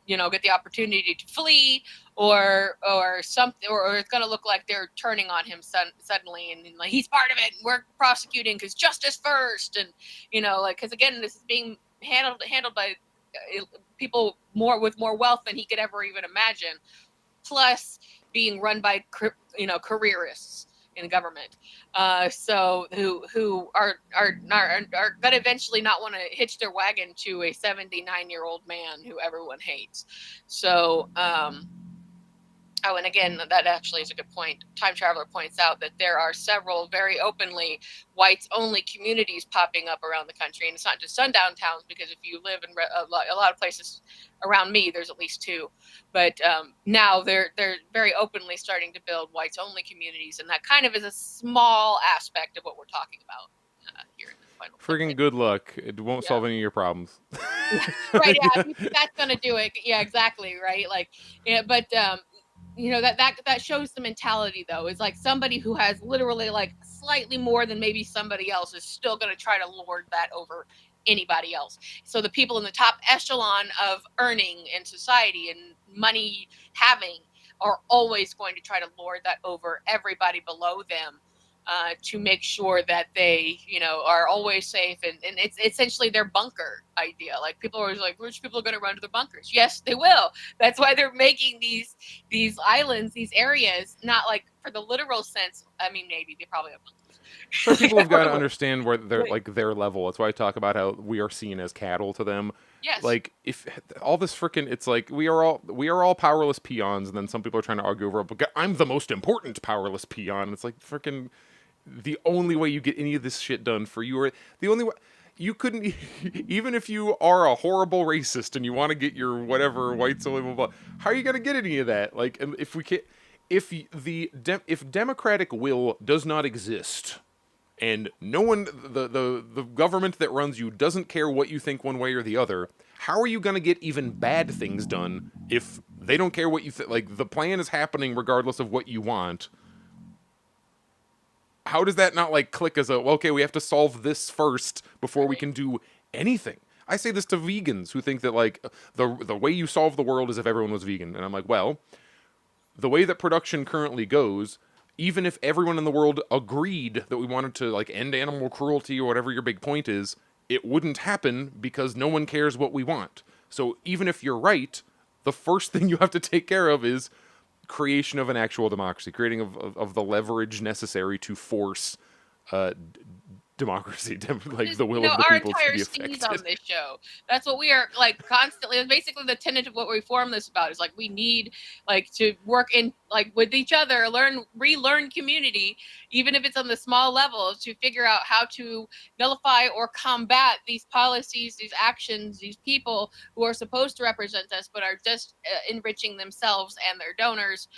get the opportunity to flee, or something, or it's going to look like they're turning on him suddenly, and like he's part of it, and we're prosecuting because justice first, and because again, this is being handled by people with more wealth than he could ever even imagine, plus being run by careerists in government, so who are going to eventually not want to hitch their wagon to a 79-year-old man who everyone hates. So and again, that actually is a good point. Time Traveler points out that there are several very openly whites-only communities popping up around the country, and it's not just sundown towns, because if you live in a lot of places around me, there's at least two. But now they're very openly starting to build whites-only communities, and that kind of is a small aspect of what we're talking about here in the final. Friggin' good luck. It won't solve any of your problems. Right? Yeah, that's gonna do it. Yeah, exactly. Right. But. That shows the mentality, though, is like somebody who has literally like slightly more than maybe somebody else is still going to try to lord that over anybody else. So the people in the top echelon of earning in society and money having are always going to try to lord that over everybody below them, to make sure that they, are always safe. And it's essentially their bunker idea. Like, people are always like, rich people are going to run to their bunkers. Yes, they will. That's why they're making these islands, these areas, not like for the literal sense. I mean, maybe they probably have bunkers. So people have got to understand where they're like their level. That's why I talk about how we are seen as cattle to them. Yes. Like, if all this freaking, it's like we are all powerless peons, and then some people are trying to argue over, but I'm the most important powerless peon. It's like freaking. The only way you get any of this shit done for you, or the only way you couldn't, even if you are a horrible racist and you want to get your whatever whites only, blah, blah, how are you gonna get any of that? Like, if we can't, if democratic will does not exist, and no one, the government that runs you doesn't care what you think one way or the other, how are you gonna get even bad things done if they don't care what you think? Like, the plan is happening regardless of what you want. How does that not like click as okay, we have to solve this first before we can do anything? I say this to vegans who think that like the way you solve the world is if everyone was vegan. And I'm like, well, the way that production currently goes, even if everyone in the world agreed that we wanted to like end animal cruelty or whatever your big point is, it wouldn't happen because no one cares what we want. So even if you're right, the first thing you have to take care of is creation of an actual democracy, creating of the leverage necessary to force democracy, like the will of the people to be affected. Our entire scenes on this show, that's what we are like constantly. Basically, the tenet of what we form this about is like we need like to work in like with each other, relearn community, even if it's on the small level, to figure out how to nullify or combat these policies, these actions, these people who are supposed to represent us but are just enriching themselves and their donors,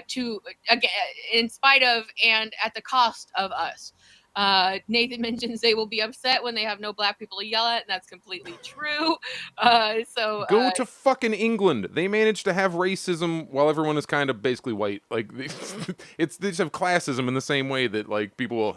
to again in spite of and at the cost of us. Nathan mentions they will be upset when they have no black people to yell at, and that's completely true. So go to fucking England. They managed to have racism while everyone is kind of basically white. Like, they just have classism in the same way that like people will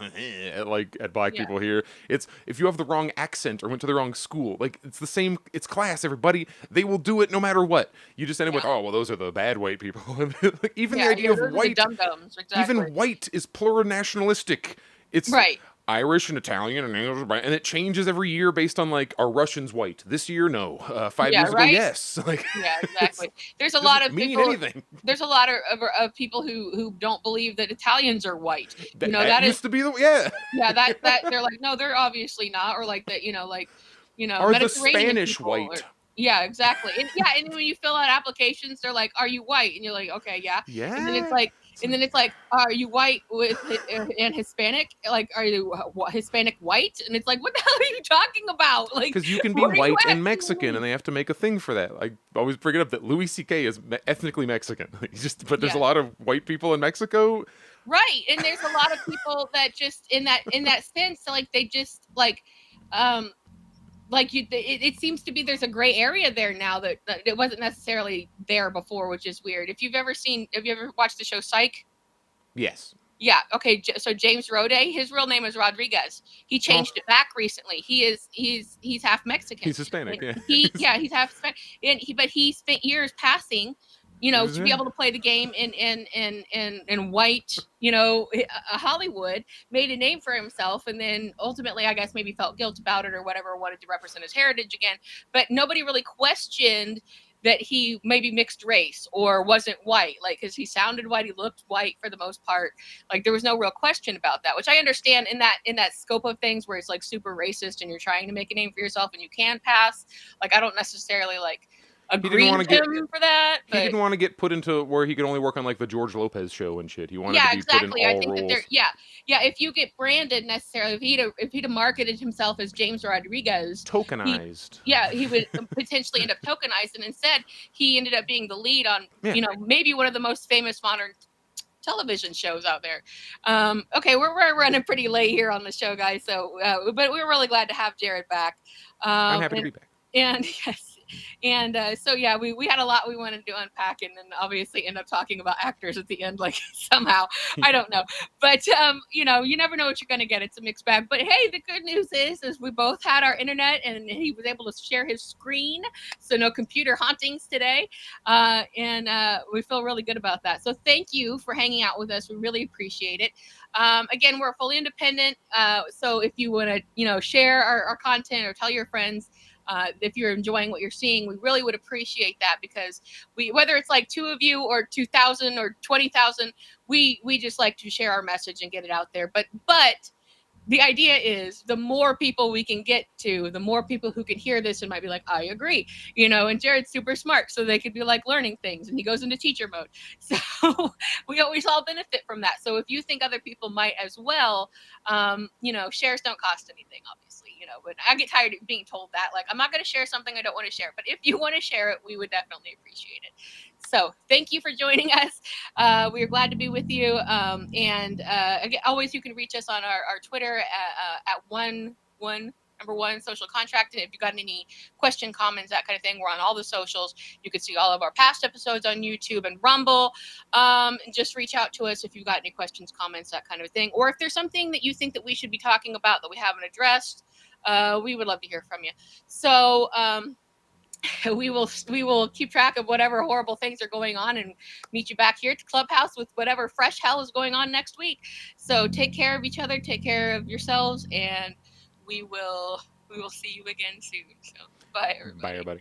at black people here. It's if you have the wrong accent or went to the wrong school, like it's the same. It's class. Everybody, they will do it no matter what. You just end up with, oh well, those are the bad white people. Like, even the idea of white, exactly. even white is plurinationalistic. It's right. Irish and Italian and English, and it changes every year based on like, are Russians white? This year, no. 5 years ago, yes. Like, yeah, exactly. There's a lot of people. Anything. There's a lot of people who don't believe that Italians are white. That used to be the Yeah, that they're like, no, they're obviously not, or like that. Are the Spanish white? Yeah, exactly. And when you fill out applications, they're like, "Are you white?" And you're like, "Okay, yeah." Yeah. And then it's like, And then it's like, are you white with and Hispanic? Like, are you Hispanic white? And it's like, what the hell are you talking about? Like, Because you can be what are you white and asking Mexican, me? and they have to make a thing for that. I always bring it up that Louis C.K. is ethnically Mexican. But there's a Yeah. lot of white people in Mexico. Right, and there's a lot of people that just in that sense, like they just like it seems to be there's a gray area there now that it wasn't necessarily there before, which is weird. Have you ever watched the show Psych? Yes. Yeah. Okay. So James Roday, his real name is Rodriguez. He changed it back recently. He's half Mexican. He's Hispanic. Yeah. He's half Hispanic, but he spent years passing, to be able to play the game in white, Hollywood, made a name for himself, and then ultimately, I guess, maybe felt guilt about it or whatever, wanted to represent his heritage again. But nobody really questioned that he maybe mixed race or wasn't white, like, because he sounded white, he looked white for the most part. Like, there was no real question about that, which I understand in that scope of things where it's like super racist and you're trying to make a name for yourself and you can pass. Like, I don't necessarily like agree with him for that. But he didn't want to get put into where he could only work on like the George Lopez show and shit. He wanted to be exactly. put in all I think roles. that if you get branded necessarily, if he'd have marketed himself as James Rodriguez, tokenized, he would potentially end up tokenized, and instead he ended up being the lead on maybe one of the most famous modern television shows out there. Okay, we're running pretty late here on the show, guys. So, but we're really glad to have Jared back. I'm happy to be back. And yes. And so yeah, we had a lot we wanted to unpack, and then obviously end up talking about actors at the end, like somehow I don't know, but you never know what you're gonna get. It's a mixed bag. But hey, the good news is we both had our internet, and he was able to share his screen, so no computer hauntings today, and we feel really good about that. So thank you for hanging out with us. We really appreciate it. Again, we're fully independent, so if you want to share our content or tell your friends. If you're enjoying what you're seeing, we really would appreciate that, because whether it's like 2 of you or 2,000 or 20,000, we just like to share our message and get it out there. But the idea is the more people we can get to, the more people who can hear this and might be like, I agree, and Jared's super smart, so they could be like learning things, and he goes into teacher mode. So we always all benefit from that. So if you think other people might as well, shares don't cost anything, obviously, but I get tired of being told that, like, I'm not going to share something I don't want to share, but if you want to share it, we would definitely appreciate it. So thank you for joining us. We are glad to be with you. And again, always you can reach us on our Twitter at one social contract. And if you got any question, comments, that kind of thing, we're on all the socials. You can see all of our past episodes on YouTube and Rumble. And just reach out to us if you've got any questions, comments, that kind of thing. Or if there's something that you think that we should be talking about that we haven't addressed, we would love to hear from you. So we will keep track of whatever horrible things are going on and meet you back here at the clubhouse with whatever fresh hell is going on next week. So take care of each other, take care of yourselves, and we will see you again soon. So bye, everybody. Bye, everybody.